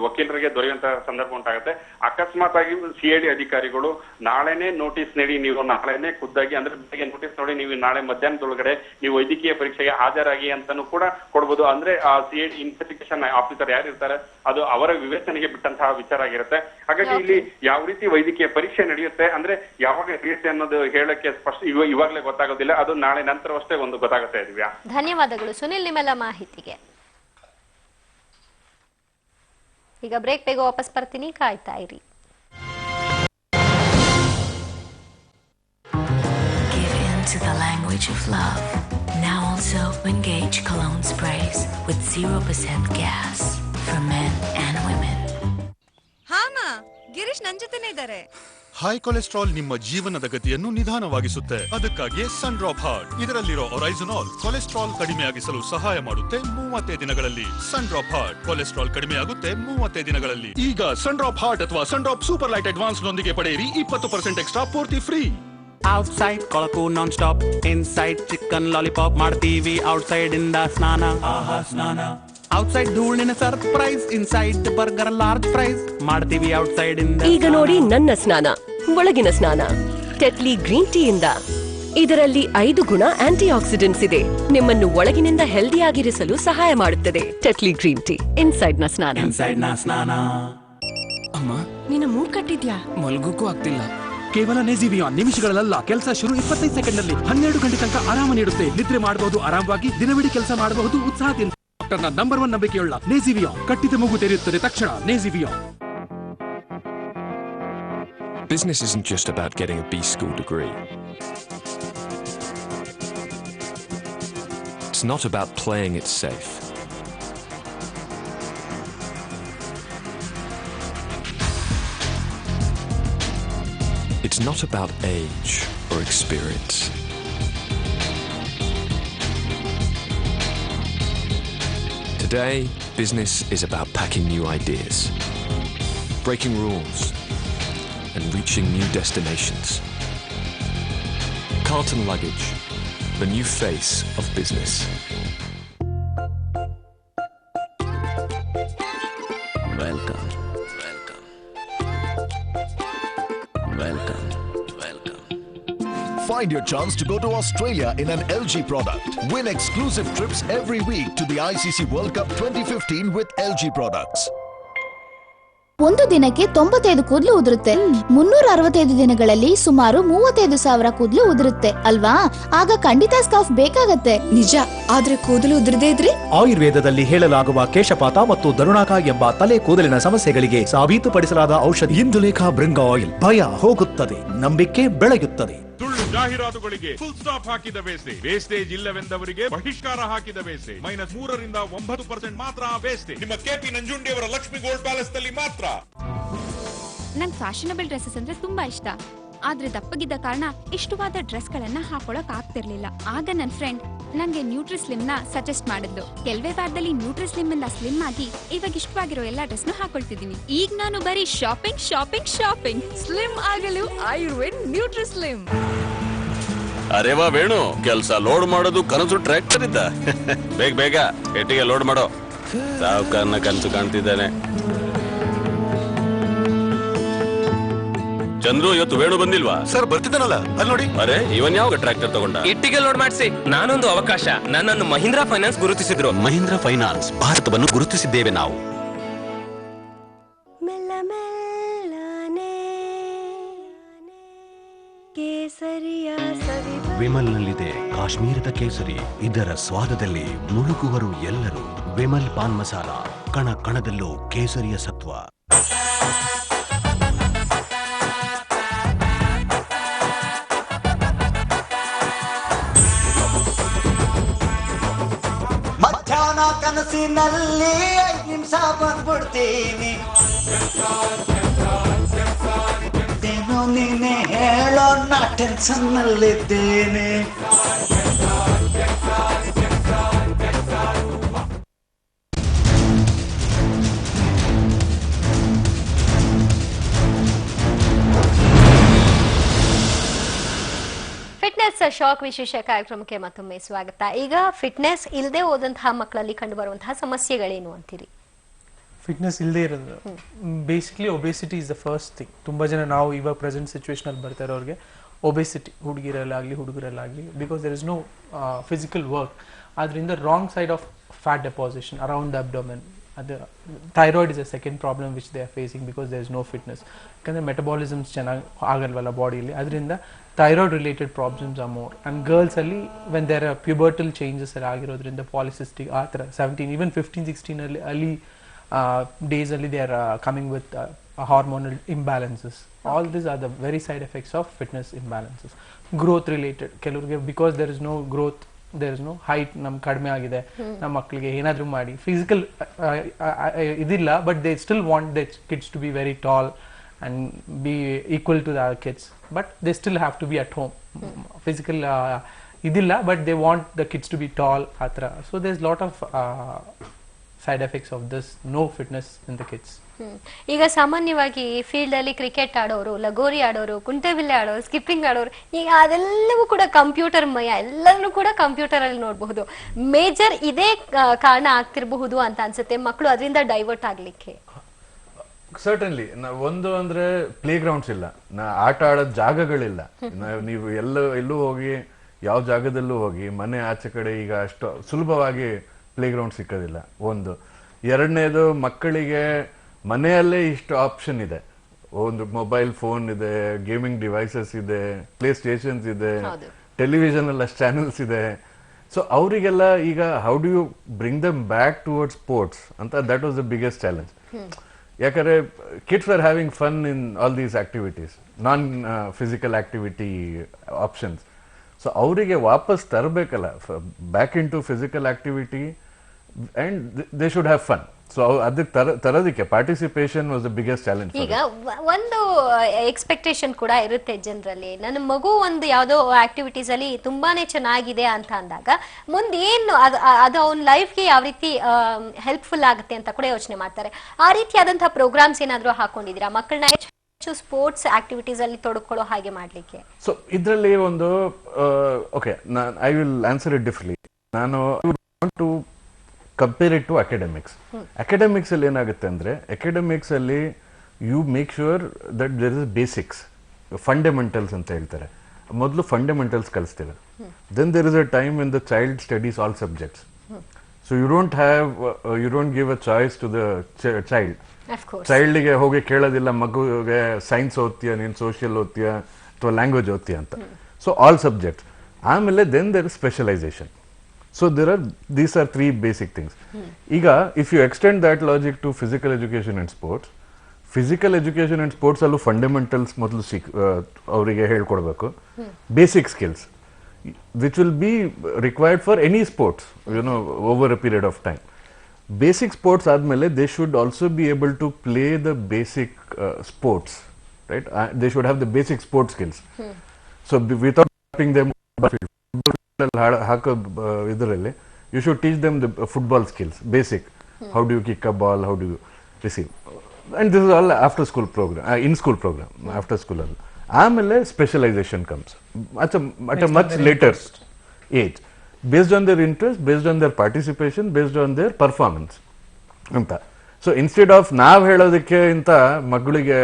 ವಕೀಲರಿಗೆ ದೊರೆಯುವಂತಹ ಸಂದರ್ಭ ಉಂಟಾಗುತ್ತೆ. ಅಕಸ್ಮಾತ್ ಆಗಿ ಸಿಐಡಿ ಅಧಿಕಾರಿಗಳು ನಾಳೆನೆ ನೋಟಿಸ್ ನೀಡಿ, ನೀವು ನಾಳೆನೆ ಖುದ್ದಾಗಿ ಅಂದ್ರೆ ಬೆಳಗ್ಗೆ ನೋಟಿಸ್ ನೋಡಿ ನೀವು ನಾಳೆ ಮಧ್ಯಾಹ್ನದೊಳಗಡೆ ನೀವು ವೈದ್ಯಕೀಯ ಪರೀಕ್ಷೆಗೆ ಹಾಜರಾಗಿ ಅಂತಾನು ಕೂಡ ಕೊಡ್ಬೋದು. ಅಂದ್ರೆ ಆ ಸಿಐಡಿ ಇನ್ವೆಸ್ಟಿಗೇಷನ್ ಆಫೀಸರ್ ಯಾರು ಇರ್ತಾರೆ ಅದು ಅವರ ವಿವೇಚನೆಗೆ ಬಿಟ್ಟಂತಹ ವಿಚಾರ ಆಗಿರುತ್ತೆ. ಹಾಗಾಗಿ ಇಲ್ಲಿ ಯಾವ ರೀತಿ ವೈದ್ಯಕೀಯ ಪರೀಕ್ಷೆ ನಡೆಯುತ್ತೆ ಅಂದ್ರೆ ಯಾವಾಗ ನಡೆಯುತ್ತೆ ಅನ್ನೋದು ಹೇಳಕ್ಕೆ ಸ್ಪಷ್ಟ ಇವಾಗಲೇ ಗೊತ್ತಾಗೋದಿಲ್ಲ. ಅದು ನಾಳೆ ನಂತರವಷ್ಟೇ ಒಂದು ಗೊತ್ತಾಗುತ್ತೆ. ದಿವ್ಯಾ, ಧನ್ಯವಾದಗಳು ಸುನಿಲ್ ನಿಮ್ಮೆಲ್ಲ ಮಾಹಿತಿಗೆ. ಈಗ ಬ್ರೇಕ್, ಬೇಗ ವಾಪಸ್ ಬರ್ತೀನಿ, ಕಾಯ್ತಾ ಇರಿ. Give in to the language of love. Now also Engage cologne sprays with 0% gas for men and women. Girish ನನ್ ಜೊತೆನೇ ಇದ್ದಾರೆ. ಹೈ ಕೊಲೆಸ್ಟ್ರಾಲ್ ನಿಮ್ಮ ಜೀವನದ ಗತಿಯನ್ನು ನಿಧಾನವಾಗಿಸುತ್ತೆ. ಅದಕ್ಕಾಗಿಯೇ ಸನ್ ಡ್ರಾಪ್ ಹಾರ್ಟ್. ಇದರಲ್ಲಿರೋ ಒರೈಸನಾಲ್ ಕೊಲೆಸ್ಟ್ರಾಲ್ ಕಡಿಮೆಯಾಗಿಸಲು ಸಹಾಯ ಮಾಡುತ್ತೆ 30 ದಿನಗಳಲ್ಲಿ. ಸನ್ ಡ್ರಾಪ್ ಹಾರ್ಟ್, ಕೊಲೆಸ್ಟ್ರಾಲ್ ಕಡಿಮೆಯಾಗುತ್ತೆ 30 ದಿನಗಳಲ್ಲಿ. ಈಗ ಸನ್ ಡ್ರಾಪ್ ಹಾರ್ಟ್ ಅಥವಾ Sundrop super light advance ನೊಂದಿಗೆ ಪಡೆಯಿರಿ 20% ಎಕ್ಸ್ಟ್ರಾ ಪೂರ್ತಿ ಫ್ರೀ. ಔಟ್ಸೈಡ್ ಕೊಳಕು non stop, inside chicken lollipop ಮಾಡ್ತೀವಿ. ಔಟ್ಸೈಡ್ ಇಂದ ಸ್ನಾನ, ಸ್ನಾನ. ಔಟ್ಸೈಡ್ ಧೂಳಿನ surprise, inside burger large fries ಮಾಡ್ತೀವಿ ಔಟ್ಸೈಡ್ ಇಂದ. ಈಗ ನೋಡಿ ನನ್ನ ಸ್ನಾನ, ಒಳಗಿನ ಸ್ನಾನ ಟೆಟ್ಲಿ ಗ್ರೀನ್ ಟೀ ಇಂದ. ಇದರಲ್ಲಿ 5 ಗುಣ ಆಂಟಿ ಆಕ್ಸಿಡೆಂಟ್ಸ್ ಇದೆ, ನಿಮ್ಮನ್ನು ಒಳಗಿನಿಂದ ಹೆಲ್ದಿಯಾಗಿರಿಸಲು ಸಹಾಯ ಮಾಡುತ್ತದೆ. ಟೆಟ್ಲಿ ಗ್ರೀನ್ ಟೀ, ಇನ್ಸೈಡ್ ನ ಸ್ನಾನ. ಇನ್ಸೈಡ್ ನ ಸ್ನಾನ. ಅಮ್ಮ, ನೀನು ಮೂಗ್ ಕಟ್ಟಿದ್ಯಾ? ಮಲ್ಗೋಕ್ಕೂ ಆಗ್ತಿಲ್ಲ. ಕೇವಲ ನೆಜಿವಿಯಾನ್ ನಿಮಿಷಗಳಲ್ಲ, ಕೆಲಸ ಶುರು 25 ಸೆಕೆಂಡ್ನಲ್ಲಿ 12 ಗಂಟೆ ತನಕ ಆರಾಮ ನೀಡುತ್ತೆ. ನಿದ್ರೆ ಮಾಡಬಹುದು ಆರಾಮವಾಗಿ, ದಿನವಿಡೀ ಕೆಲಸ ಮಾಡಬಹುದು ಉತ್ಸಾಹದಿಂದ. ಡಾಕ್ಟರ್ನ ನಂಬರ್ 1 ನಂಬಿಕೆಯುಳ್ಳ ನೆಜಿವಿಯಾನ್. ಕಟ್ಟಿದ ಮೂಗು ತೆರೆಯುತ್ತದೆ ತಕ್ಷಣ. ನೆಜಿವಿಯಾನ್. Business isn't just about getting a B school degree. It's not about playing it safe. It's not about age or experience. Today, business is about packing new ideas, breaking rules, and reaching new destinations. Carlton Luggage, the new face of business. Welcome. Find your chance to go to Australia in an LG product. Win exclusive trips every week to the ICC World Cup 2015 with LG products. ಒಂದು ದಿನಕ್ಕೆ 95 ಕೂದಲು ಉದುರುತ್ತೆ. 365 ದಿನಗಳಲ್ಲಿ ಸುಮಾರು 35,000 ಕೂದಲು ಉದುರುತ್ತೆ ಅಲ್ವಾ? ಆಗ ಖಂಡಿತ scarf ಬೇಕಾಗತ್ತೆ. ನಿಜ, ಆದ್ರೆ ಕೂದಲು ಉದುರದೇ ಇದ್ರೆ? ಆಯುರ್ವೇದದಲ್ಲಿ ಹೇಳಲಾಗುವ ಕೇಶಪಾತ ಮತ್ತು ದರುಣಾಕ ಎಂಬ ತಲೆ ಕೂದಲಿನ ಸಮಸ್ಯೆಗಳಿಗೆ ಸಾಬೀತುಪಡಿಸಲಾದ ಔಷಧಿ ಇಂದುಲೇಖ ಬ್ರಿಂಗ್ ಆಯಿಲ್. ಭಯ ಹೋಗುತ್ತದೆ, ನಂಬಿಕೆ ಬೆಳೆಯುತ್ತದೆ. ಸುಳ್ಳು ಜಾಹೀರಾತುಗಳಿಗೆ ಫುಲ್ ಸ್ಟಾಪ್ ಹಾಕಿದ ವೇಸ್ಟೇಜ್ ಇಲ್ಲವೆಂದವರಿಗೆ ಬಹಿಷ್ಕಾರ ಹಾಕಿದ -3 ರಿಂದ 9% ಮಾತ್ರ ವೇಸ್ಟೇಜ್. ನಿಮ್ಮ ಕೆಪಿ ನಂಜುಂಡಿಯವರ ಲಕ್ಷ್ಮಿ ಗೋಲ್ಡ್ ಪ್ಯಾಲೇಸ್ ನಲ್ಲಿ ಮಾತ್ರ. ನಂಗೆ ಫ್ಯಾಷನಬಲ್ ಡ್ರೆಸ್ಸಸ್ ಅಂದ್ರೆ ತುಂಬಾ ಇಷ್ಟ. ಆದ್ರೆ ದಪ್ಪಗಿದ್ದ ಕಾರಣ ಇಷ್ಟವಾದ ಡ್ರೆಸ್ ಗಳನ್ನ ಹಾಕೊಳಕ್ ಆಗ್ತಿರ್ಲಿಲ್ಲ. ಆಗ ನನ್ನ ಫ್ರೆಂಡ್ ನಂಗೆ ನ್ಯೂಟ್ರಿಸ್ಲಿಮ್ ನ ಸಜೆಸ್ಟ್ ಮಾಡಿದ್ಲು. ಕೆಲವೇ ವಾರದಲ್ಲಿ ನ್ಯೂಟ್ರಿಸ್ಲಿಮ್ ಇಂದ ಸ್ಲಿಮ್ ಆಗಿ ಇವಾಗ ಇಷ್ಟವಾಗಿರೋ ಎಲ್ಲಾ ಡ್ರೆಸ್ ನ ಹಾಕೊಳ್ತಿದ್ದೀನಿ. ಈಗ ನಾನು ಬರೀ ಶಾಪಿಂಗ್ ಶಾಪಿಂಗ್ ಶಾಪಿಂಗ್. ಸ್ಲಿಮ್ ಆಗಲು ಆಯುರ್ವೇದ್ ನ್ಯೂಟ್ರಿಸ್ಲಿಮ್. ಅರೆ ವಾ ವೇಣು, ಕೆಲಸ ಲೋಡ್ ಮಾಡೋದು ಕನಸು ಟ್ರ್ಯಾಕ್ಟರ್ ಇದ್ದ. ಬೇಗ ಬೇಗ ಪೆಟ್ಟಿಗೆ ಲೋಡ್ ಮಾಡೋ. ಸಾವುಕಾರನ ಕನಸು ಕಾಣ್ತಿದ್ದಾನೆ. ಚಂದ್ರು, ಇವತ್ತು ವೇಣು ಬಂದಿಲ್ವಾ? ಸರ್ ಬರ್ತಿದ್ದಾನಲ್ಲ, ಅಲ್ಲಿ ನೋಡಿ. ಅರೆ ಇವನ್ ಯಾವಾಗ ಟ್ರ್ಯಾಕ್ಟರ್ ತಗೊಂಡ? ಇಟ್ಟಿಗೆ ಲೋಡ್ ಮಾಡಿಸಿ. ನಾನೊಂದು ಅವಕಾಶ. ನನ್ನನ್ನು ಮಹೀಂದ್ರಾ ಫೈನಾನ್ಸ್ ಗುರುತಿಸಿದ್ರು. ಮಹೀಂದ್ರಾ ಫೈನಾನ್ಸ್, ಭಾರತವನ್ನು ಗುರುತಿಸಿದ್ದೇವೆ ನಾವು. ವಿಮಲ್ನಲ್ಲಿದೆ ಕಾಶ್ಮೀರದ ಕೇಸರಿ. ಇದರ ಸ್ವಾದದಲ್ಲಿ ಮುಳುಗುವರು ಎಲ್ಲರೂ. ವಿಮಲ್ ಪಾನ್ ಮಸಾಲ, ಕಣ ಕಣದಲ್ಲೂ ಕೇಸರಿಯ ಸತ್ವ. ಮಧ್ಯಾಹ್ನ ಕನಸಿನಲ್ಲಿ 5 ನಿಮಿಷ ಬಂದ್ಬಿಡ್ತೀನಿ. ಏನೋ ನೀನೆ ಹೇಳೋ, ನಾ ಟೆನ್ಷನ್ ನಲ್ಲಿದ್ದೇನೆ. ಫಿಟ್ನೆಸ್ ಶಾಕ್ ವಿಶೇಷ ಕಾರ್ಯಕ್ರಮಕ್ಕೆ ಮತ್ತೊಮ್ಮೆ ಸ್ವಾಗತ. ಈಗ ಫಿಟ್ನೆಸ್ ಇಲ್ಲದೆ ಹೋದಂತಹ ಮಕ್ಕಳಲ್ಲಿ ಕಂಡು ಬರುವಂತಹ ಸಮಸ್ಯೆಗಳೇನು ಅಂತೀರಿ? ಫಿಟ್ನೆಸ್ ಇಲ್ಲದೆ ಇರೋದು basically obesity is the first thing. ತುಂಬ ಜನ ನಾವು ಇವಾಗ ಪ್ರೆಸೆಂಟ್ ಸಿಚುವೇಶನಲ್ಲಿ ಬರ್ತಾ ಇರೋರಿಗೆ ಒಬೆಸಿಟಿ, ಹುಡುಗಿರಲ್ಲಾಗಲಿ ಹುಡುಗರಲ್ಲಾಗಲಿ, because there is no physical work. ಅದರಿಂದ wrong side of fat deposition around the abdomen. ಅದು thyroid is a second problem which they are facing because there is no fitness. ಯಾಕಂದರೆ ಮೆಟಬಾಲಿಸಮ್ಸ್ ಚೆನ್ನಾಗಿ ಆಗಲ್ವಲ್ಲ ಬಾಡಿಯಲ್ಲಿ, ಅದರಿಂದ thyroid related problems are more. And ಗರ್ಲ್ಸಲ್ಲಿ when there are pubertal changes ಎಲ್ಲ ಆಗಿರೋದ್ರಿಂದ polycystic ಆ ಥರ 17 ಈವನ್ 15-16 ಅಲ್ಲಿ ಡೇಸಲ್ಲಿ they are coming with hormonal imbalances. All this are the very side effects of fitness imbalances. Growth related ಕೆಲವರಿಗೆ because there is no growth, there is no height, ನಮ್ಗೆ ಕಡಿಮೆ ಆಗಿದೆ, ನಮ್ಮ ಮಕ್ಕಳಿಗೆ ಏನಾದರೂ ಮಾಡಿ ಫಿಸಿಕಲ್ ಇದಿಲ್ಲ, but they still want the kids to be very tall and be equal to the other kids, but they still have to be at home. Physical idilla, but they want the kids to be tall atra. So there's lot of side effects of this no fitness in the kids. ಈಗ ಸಾಮಾನ್ಯವಾಗಿ field ಅಲ್ಲಿ cricket ಆಡೋರು, ಲಗೋರಿ ಆಡೋರು, ಕುಂಟೆಬಿಲ್ಲೆ ಆಡೋರು, skipping ಆಡೋರು, ಈಗ ಅದೆಲ್ಲವೂ ಕೂಡ ಕಂಪ್ಯೂಟರ್ ಮಯ, ಎಲ್ಲರೂ ಕೂಡ ಕಂಪ್ಯೂಟರ್ ಅಲ್ಲಿ ನೋಡಬಹುದು. ಮೇಜರ್ ಇದೇ ಕಾರಣ ಆಗ್ತಿರಬಹುದು ಅಂತ ಅನ್ಸುತ್ತೆ, ಮಕ್ಕಳು ಅದರಿಂದ ಡೈವರ್ಟ್ ಆಗ್ಲಿಕ್ಕೆ. ಸರ್ಟನ್ಲಿ ಒಂದು ಅಂದ್ರೆ ಪ್ಲೇ ಗ್ರೌಂಡ್ಸ್ ಇಲ್ಲ, ಆಟ ಆಡೋದ್ ಜಾಗಗಳಿಲ್ಲ. ನೀವು ಎಲ್ಲೂ ಹೋಗಿ ಯಾವ ಜಾಗದಲ್ಲೂ ಹೋಗಿ ಮನೆ ಆಚೆ ಕಡೆ ಈಗ ಅಷ್ಟು ಸುಲಭವಾಗಿ ಪ್ಲೇ ಗ್ರೌಂಡ್ ಸಿಕ್ಕೋದಿಲ್ಲ. ಒಂದು ಎರಡನೇದು, ಮಕ್ಕಳಿಗೆ ಮನೆಯಲ್ಲೇ ಇಷ್ಟು ಆಪ್ಷನ್ ಇದೆ. ಒಂದು ಮೊಬೈಲ್ ಫೋನ್ ಇದೆ, ಗೇಮಿಂಗ್ ಡಿವೈಸಸ್ ಇದೆ, ಪ್ಲೇ ಸ್ಟೇಷನ್ಸ್ ಇದೆ, ಟೆಲಿವಿಷನ್ ಎಲ್ಲ ಚಾನೆಲ್ಸ್ ಇದೆ. ಸೊ ಅವರಿಗೆಲ್ಲ ಈಗ how do you bring them back towards sports ಅಂತ, that was the biggest challenge. ಯಾಕಂದರೆ kids are having fun in all these activities, non physical activity options. So ಅವರಿಗೆ ವಾಪಸ್ ತರಬೇಕಲ್ಲ back into physical activity and they should have fun. So ಅದಕ್ಕೆ ತರೋದಕ್ಕೆ participation was the biggest challenge. ಈಗ ಒಂದು expectation ಕೂಡ ಇರುತ್ತೆ ಜನರಲ್ಲಿ, ನನ್ನ ಮಗು ಒಂದು ಯಾವುದೋ ಆಕ್ಟಿವಿಟೀಸ್ ಅಲ್ಲಿ ತುಂಬಾನೇ ಚೆನ್ನಾಗಿದೆ ಅಂತ ಅಂದಾಗ ಮುಂದೆ ಏನು ಅದು ಅವನ ಲೈಫ್ಗೆ ಯಾವ ರೀತಿ ಹೆಲ್ಪ್ಫುಲ್ ಆಗುತ್ತೆ ಅಂತ ಕೂಡ ಯೋಚನೆ ಮಾಡ್ತಾರೆ. ಆ ರೀತಿಯಾದಂತಹ ಪ್ರೋಗ್ರಾಮ್ಸ್ ಏನಾದರೂ ಹಾಕೊಂಡಿದ್ದೀರಾ ಮಕ್ಕಳನ್ನ ಹೆಚ್ಚು ಸ್ಪೋರ್ಟ್ಸ್ ಆಕ್ಟಿವಿಟೀಸ್ ಅಲ್ಲಿ ತೊಡಕೊಳ್ಳೋ ಹಾಗೆ ಮಾಡ್ಲಿಕ್ಕೆ? ಸೊ ಇದರಲ್ಲಿ ಒಂದು okay, I will answer it differently. ನಾನು to compare it to academics. Academics ಅಲ್ಲಿ ಏನಾಗುತ್ತೆ ಅಂದ್ರೆ, ಅಕಾಡೆಮಿಕ್ಸ್ ಅಲ್ಲಿ you make sure that there is basics, fundamentals ಅಂತ ಹೇಳ್ತಾರೆ. ಮೊದಲು ಫಂಡಮೆಂಟಲ್ಸ್ ಕಲಿಸ್ತೇವೆ. Then there is a time when the child studies all subjects. So you don't give a choice to the child. ಚೈಲ್ಡ್ಗೆ ಹೋಗಿ ಕೇಳೋದಿಲ್ಲ ಮಗುಗೆ ಸೈನ್ಸ್ ಓದ್ತೀಯ ನೀನು, ಸೋಷಿಯಲ್ ಓದ್ತೀಯ ಅಥವಾ ಲ್ಯಾಂಗ್ವೇಜ್ ಓದ್ತೀಯ ಅಂತ. So all subjects. ಆಮೇಲೆ then there is specialisation. So these are three basic things. Iga, if you extend that logic to physical education and sports, physical education and sports allu fundamentals modlu avrige helkodbeku, basic skills which will be required for any sports, over a period of time. Basic sports admele they should also be able to play the basic sports, right? They should have the basic sports skills. So without helping them ಹಾಕೋ ಇದರಲ್ಲಿ you should teach them the football skills, basic. How do you kick a ball, how do you receive, and this is all after school program, in school program, after ಸ್ಕೂಲಲ್ಲಿ. ಆಮೇಲೆ specialization comes at a much later age, based on their interest, based on their participation, based on their performance ಅಂತ. So instead of ನಾವು ಹೇಳೋದಕ್ಕೆ ಇಂಥ ಮಕ್ಕಳಿಗೆ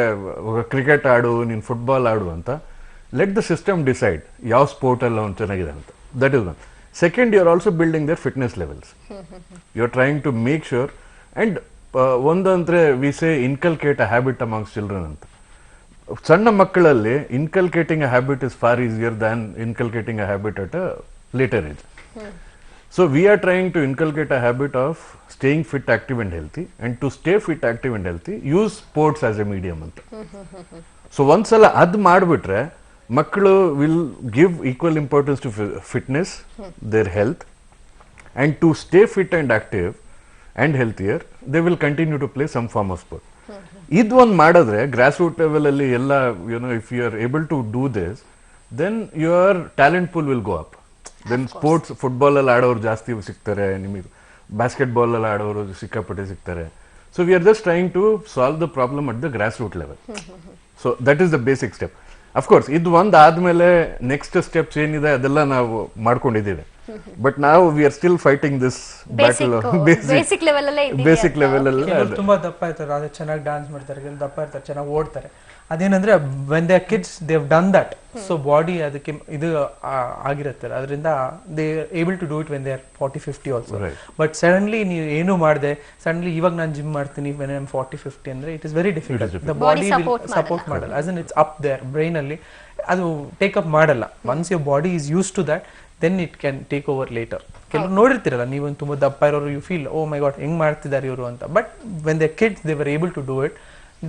cricket ಆಡು, ನೀನು football ಆಡು ಅಂತ, let the system decide ಯಾವ ಸ್ಪೋರ್ಟ್ ಎಲ್ಲ ಒಂದು ಚೆನ್ನಾಗಿದೆ ಅಂತ. That is one. Second, you are also building their fitness levels. You are trying to make sure, and ಒಂದು ಅಂದ್ರೆ we say inculcate a habit amongst children ಅಂತ. ಸಣ್ಣ ಮಕ್ಕಳಲ್ಲಿ inculcating a habit is far easier than inculcating a habit at a later age. So we are trying to inculcate a habit of staying fit, active and healthy, and to stay fit, active and healthy, use sports as a medium ಅಂತ. So ಒಂದ್ಸಲ ಅದು ಮಾಡಿಬಿಟ್ರೆ ಮಕ್ಕಳು will give equal importance to fitness, their health, and to stay fit and active and healthier they will continue to play some form of sport. ಇದು ಒಂದು ಮಾಡಿದ್ರೆ grass root ಲೆವೆಲಲ್ಲಿ ಎಲ್ಲ if you are able to do this, then your talent pool will go up. Then sports, ಫುಟ್ಬಾಲಲ್ಲಿ ಆಡೋರು ಜಾಸ್ತಿ ಸಿಗ್ತಾರೆ ನಿಮಗೆ, ಬಾಸ್ಕೆಟ್ಬಾಲಲ್ಲಿ ಆಡೋರು ಸಿಕ್ಕಾಪಟ್ಟೆ ಸಿಗ್ತಾರೆ. So we are just trying to solve the problem at the grass root level. So that is the basic step. Of course ಇದು ಒಂದು ಆದ್ಮೇಲೆ ನೆಕ್ಸ್ಟ್ ಸ್ಟೆಪ್ಸ್ ಏನಿದೆ ಅದೆಲ್ಲ ನಾವು ಮಾಡ್ಕೊಂಡಿದ್ದೀವಿ. ಬಟ್ ನಾವು we are still fighting this battle. Basic level ಅಲ್ಲೇ ತುಂಬಾ ದಪ್ಪ ಇರ್ತಾರೆ, ಅದೇ ಚೆನ್ನಾಗಿ ಡ್ಯಾನ್ಸ್ ಮಾಡ್ತಾರೆ, ದಪ್ಪ ಇರ್ತಾರೆ, ಚೆನ್ನಾಗಿ ಓಡ್ತಾರೆ. ಅದೇನಂದ್ರೆ when they are kids they have done that, so body ಅದಕ್ಕೆ ಇದು ಆಗಿರುತ್ತೆ, ಅದರಿಂದ they able to do it when they are 40-50 also. But suddenly ನೀವು ಏನು ಮಾಡಿದೆ, ಸಡನ್ಲಿ ಇವಾಗ ನಾನು ಜಿಮ್ ಮಾಡ್ತೀನಿ ವೆನ್ ಐ ಆಮ್ 40-50 ಅಂದ್ರೆ it is very difficult. The body support ಮಾಡಲ್ಲ, as in it's up there brain ಅಲ್ಲಿ, ಅದು ಟೇಕ್ ಅಪ್ ಮಾಡಲ್ಲ. Once your body is use to that, then it can take over later. ಕೆಲವರು ನೋಡಿರ್ತೀರಲ್ಲ ನೀವು, ತುಂಬಾ ದಪ್ಪ ಇರೋರು, you feel oh my God ಹೆಂಗ್ ಮಾಡ್ತಿದ್ದಾರೆ ಇವರು ಅಂತ. But when they kids they were able to do it,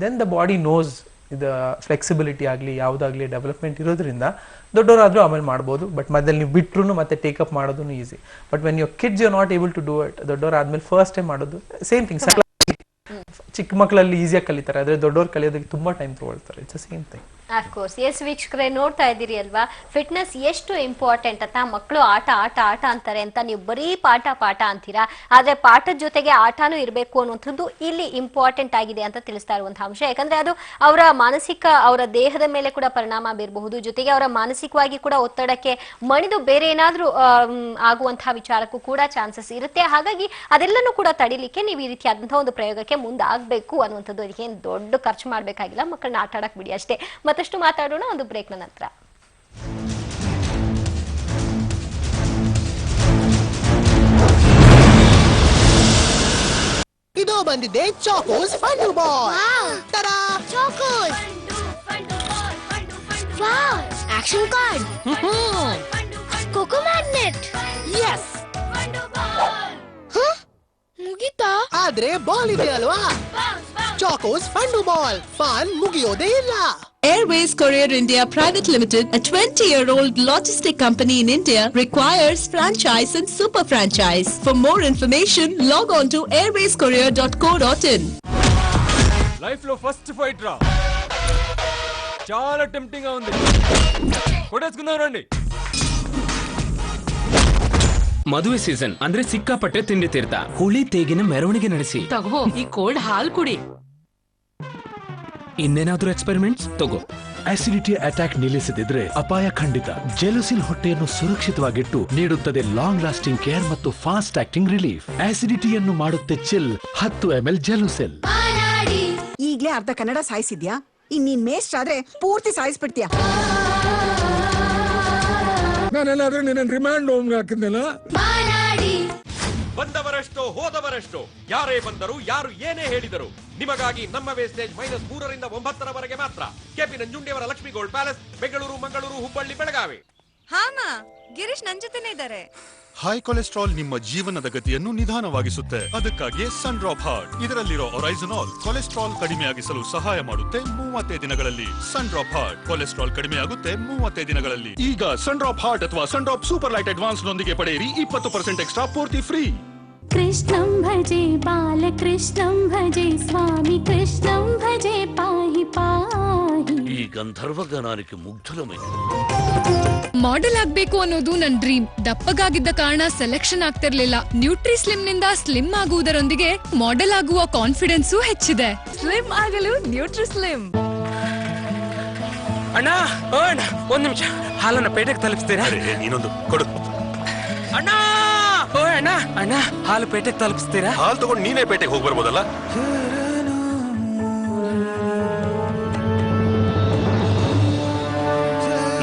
then the body knows ಇದು ಫ್ಲೆಕ್ಸಿಬಿಲಿಟಿ ಆಗಲಿ ಯಾವುದಾಗಲಿ ಡೆವಲಪ್ಮೆಂಟ್ ಇರೋದ್ರಿಂದ ದೊಡ್ಡವರಾದರೂ ಆಮೇಲೆ ಮಾಡ್ಬೋದು. ಬಟ್ ಮಧ್ಯದಲ್ಲಿ ನೀವು ಬಿಟ್ಟರು ಮತ್ತೆ ಟೇಕಪ್ ಮಾಡೋದು easy. But when your kids you not able to do it, ದೊಡ್ಡವರಾದ್ಮೇಲೆ ಫಸ್ಟ್ ಟೈಮ್ ಮಾಡೋದು ಸೇಮ್ ಥಿಂಗ್. ಚಿಕ್ಕ ಮಕ್ಕಳಲ್ಲಿ ಈಸಿಯಾಗಿ ಕಲಿತಾರೆ, ಆದರೆ ದೊಡ್ಡವ್ರು ಕಲಿಯೋದಕ್ಕೆ ತುಂಬಾ ಟೈಮ್ ತಗೊಳ್ತಾರೆ. It's same thing. Of course S ವೀಕ್ಷಕರೇ, ನೋಡ್ತಾ ಇದ್ದೀರಿ ಅಲ್ವಾ ಫಿಟ್ನೆಸ್ ಎಷ್ಟು ಇಂಪಾರ್ಟೆಂಟ್ ಅಂತ. ಮಕ್ಕಳು ಆಟ ಆಟ ಆಟ ಅಂತಾರೆ ಅಂತ ನೀವು ಬರೀ ಪಾಠ ಪಾಠ ಅಂತೀರಾ, ಆದ್ರೆ ಪಾಠದ ಜೊತೆಗೆ ಆಟನೂ ಇರಬೇಕು ಅನ್ನುವಂಥದ್ದು ಇಲ್ಲಿ ಇಂಪಾರ್ಟೆಂಟ್ ಆಗಿದೆ ಅಂತ ತಿಳಿಸ್ತಾ ಇರುವಂತಹ ಅಂಶ. ಯಾಕಂದ್ರೆ ಅದು ಅವರ ಮಾನಸಿಕ, ಅವರ ದೇಹದ ಮೇಲೆ ಕೂಡ ಪರಿಣಾಮ ಬೀರಬಹುದು, ಜೊತೆಗೆ ಅವರ ಮಾನಸಿಕವಾಗಿ ಕೂಡ ಒತ್ತಡಕ್ಕೆ ಮಣಿದು ಬೇರೆ ಏನಾದ್ರೂ ಆಗುವಂತಹ ವಿಚಾರಕ್ಕೂ ಕೂಡ ಚಾನ್ಸಸ್ ಇರುತ್ತೆ. ಹಾಗಾಗಿ ಅದೆಲ್ಲನೂ ಕೂಡ ತಡಿಲಿಕ್ಕೆ ನೀವು ಈ ರೀತಿಯಾದಂತಹ ಒಂದು ಪ್ರಯೋಗಕ್ಕೆ ಮುಂದಾಗಬೇಕು ಅನ್ನುವಂಥದ್ದು. ಅದಕ್ಕೆ ಏನು ದೊಡ್ಡ ಖರ್ಚು ಮಾಡಬೇಕಾಗಿಲ್ಲ, ಮಕ್ಕಳನ್ನ ಆಟ ಆಡಕ್ ಬಿಡಿ ಅಷ್ಟೇ. ಮತ್ತಷ್ಟು ಮಾತಾಡೋಣ ಒಂದು ಬ್ರೇಕ್ನ ನಂತರ. ಇದು ಬಂದಿದೆ ಚಾಕೋಸ್ ಫಂಡು ಬಾಲ್. ತರಾ Chocos wow, action card, coco magnet. Yes, ಮುಗಿತಾ? ಆದ್ರೆ ಬಾಲ್ ಇದೆ ಅಲ್ವಾ? Choco's Fundu Ball. Fun ಮುಗಿಯೋದೇ ಇಲ್ಲ. Airways Courier India Private Limited, a 20-year-old logistic company in India, requires franchise and super franchise. For more information, log on to airwayscourier.co.in. Life లో first fight రా, చాలా tempting గా ఉంది. కొట్టేసుకుందాం రండి. ಮದುವೆ season ಅಂದ್ರೆ ಸಿಕ್ಕಾಪಟ್ಟೆ ತಿಂಡಿ ತೀರ್ಥ, ಹುಳಿ ತೇಗಿನ ಮೆರವಣಿಗೆ ನಡೆಸಿ ತಗೋ ಈ ಕೋಲ್ಡ್ ಹಾಲ್ ಕುಡಿ. ಇನ್ನೇನಾದ್ರೂ ಎಕ್ಸ್ಪೆರಿಮೆಂಟ್ಸ್ ತಗೋ. ಅಸಿಡಿಟಿ ಅಟ್ಯಾಕ್ ನಿಲ್ಲಿಸದಿದ್ರೆ ಅಪಾಯ ಖಂಡಿತ. ಜೆಲುಸಿಲ್ ಹೊಟ್ಟೆಯನ್ನು ಸುರಕ್ಷಿತವಾಗಿಟ್ಟು ನೀಡುತ್ತದೆ ಲಾಂಗ್ ಲಾಸ್ಟಿಂಗ್ ಕೇರ್ ಮತ್ತು ಫಾಸ್ಟ್ ಆಕ್ಟಿಂಗ್ ರಿಲೀಫ್. ಆಸಿಡಿಟಿಯನ್ನು ಮಾಡುತ್ತೆ ಚಿಲ್. 10 ml ಜೆಲುಸಿಲ್. ಈಗ್ಲೇ ಅರ್ಧ ಕನ್ನಡ ಸಾಯಿಸಿದ್ಯಾ, ಇನ್ನೀನ್ ಮೇಸ್ಟ್ ಆದ್ರೆ ಪೂರ್ತಿ ಸಾಯಿಸ್ಬಿಡ್ತೀಯ. ನಾನೆಲ್ಲಾದ್ರೂ ನಿನ್ನ ರಿಮಾಂಡ್ ಹೋಮ್ಗೆ ಹಾಕಿದ್ನಲ್ಲ. ಬಂದವರಷ್ಟೋ ಹೋದವರಷ್ಟೋ, ಯಾರೇ ಬಂದರು ಯಾರು ಏನೇ ಹೇಳಿದರು, ನಿಮಗಾಗಿ ನಮ್ಮ ವೇಸ್ಟೇಜ್ -3 ರಿಂದ 9 ಮಾತ್ರ. ಕೆಪಿ ನಂಜುಂಡಿಯವರ ಲಕ್ಷ್ಮಿ ಗೋಲ್ಡ್ ಪ್ಯಾಲೇಸ್, ಬೆಂಗಳೂರು, ಮಂಗಳೂರು, ಹುಬ್ಬಳ್ಳಿ, ಬೆಳಗಾವಿ. ಹಾಮ ಗಿರೀಶ್ ನನ್ ಜೊತೆನೇ ಇದ್ದಾರೆ. ಹೈ ಕೊಲೆಸ್ಟ್ರಾಲ್ ನಿಮ್ಮ ಜೀವನದ ಗತಿಯನ್ನು ನಿಧಾನವಾಗಿಸುತ್ತೆ. ಅದಕ್ಕಾಗಿಯೇ ಸನ್ ಡ್ರಾಪ್ ಹಾರ್ಟ್. ಇದರಲ್ಲಿರೋ ಒರೈಸನಾಲ್ ಕೊಲೆಸ್ಟ್ರಾಲ್ ಕಡಿಮೆಯಾಗಿಸಲು ಸಹಾಯ ಮಾಡುತ್ತೆ 30 ದಿನಗಳಲ್ಲಿ. ಸನ್ ಡ್ರಾಪ್ ಹಾರ್ಟ್, ಕೊಲೆಸ್ಟ್ರಾಲ್ ಕಡಿಮೆಯಾಗುತ್ತೆ 30 ದಿನಗಳಲ್ಲಿ. ಈಗ ಸನ್ ಡ್ರಾಪ್ ಹಾರ್ಟ್ ಅಥವಾ Sundrop super light advance ನೊಂದಿಗೆ ಪಡೆಯಿರಿ 20% ಎಕ್ಸ್ಟ್ರಾ ಪೂರ್ತಿ ಫ್ರೀ. ಕೃಷ್ಣಂ ಭಜೆ ಬಾಲಕೃಷ್ಣಂ ಭಜೆ ಸ್ವಾಮಿ ಕೃಷ್ಣಂ ಭಜೆ ಪಾಹಿ ಪಾಹಿ. ಈ ಗಂಧರ್ವಗಾನಾనికి ಮುಗ್ಧುಲಮೆ. ಮಾಡೆಲ್ ಆಗ್ಬೇಕು ಅನ್ನೋದು ನನ್ ಡ್ರೀಮ್. ದಪ್ಪಗಾಗಿದ್ದ ಕಾರಣ ಸೆಲೆಕ್ಷನ್ ಆಗ್ತಿರ್ಲಿಲ್ಲ. ನ್ಯೂಟ್ರಿ ಸ್ಲಿಮ್ ನಿಂದ ಸ್ಲಿಮ್ ಆಗುವುದರೊಂದಿಗೆ ಮಾಡೆಲ್ ಆಗುವ ಕಾನ್ಫಿಡೆನ್ಸು ಹೆಚ್ಚಿದೆ. ಸ್ಲಿಮ್ ಆಗಲು ನ್ಯೂಟ್ರಿ ಸ್ಲಿಮ್. ಅಣ್ಣ ಒಂದ್ ನಿಮಿಷ, ಹಾಲನ್ನ ಪೇಟೆಗೆ ತಲುಪಿಸ್ತೀರಾ? ನೀನೊಂದು ಕೊಡು. ಅಣ್ಣ ಅಣ್ಣ ಅಣ್ಣ, ಹಾಲು ಪೇಟೆಗೆ ತಲುಪಿಸ್ತೀರಾ? ಹಾಲು ತಗೊಂಡು ನೀನೇ ಪೇಟೆಗೆ ಹೋಗಿ ಬರ್ಬೋದಲ್ಲ.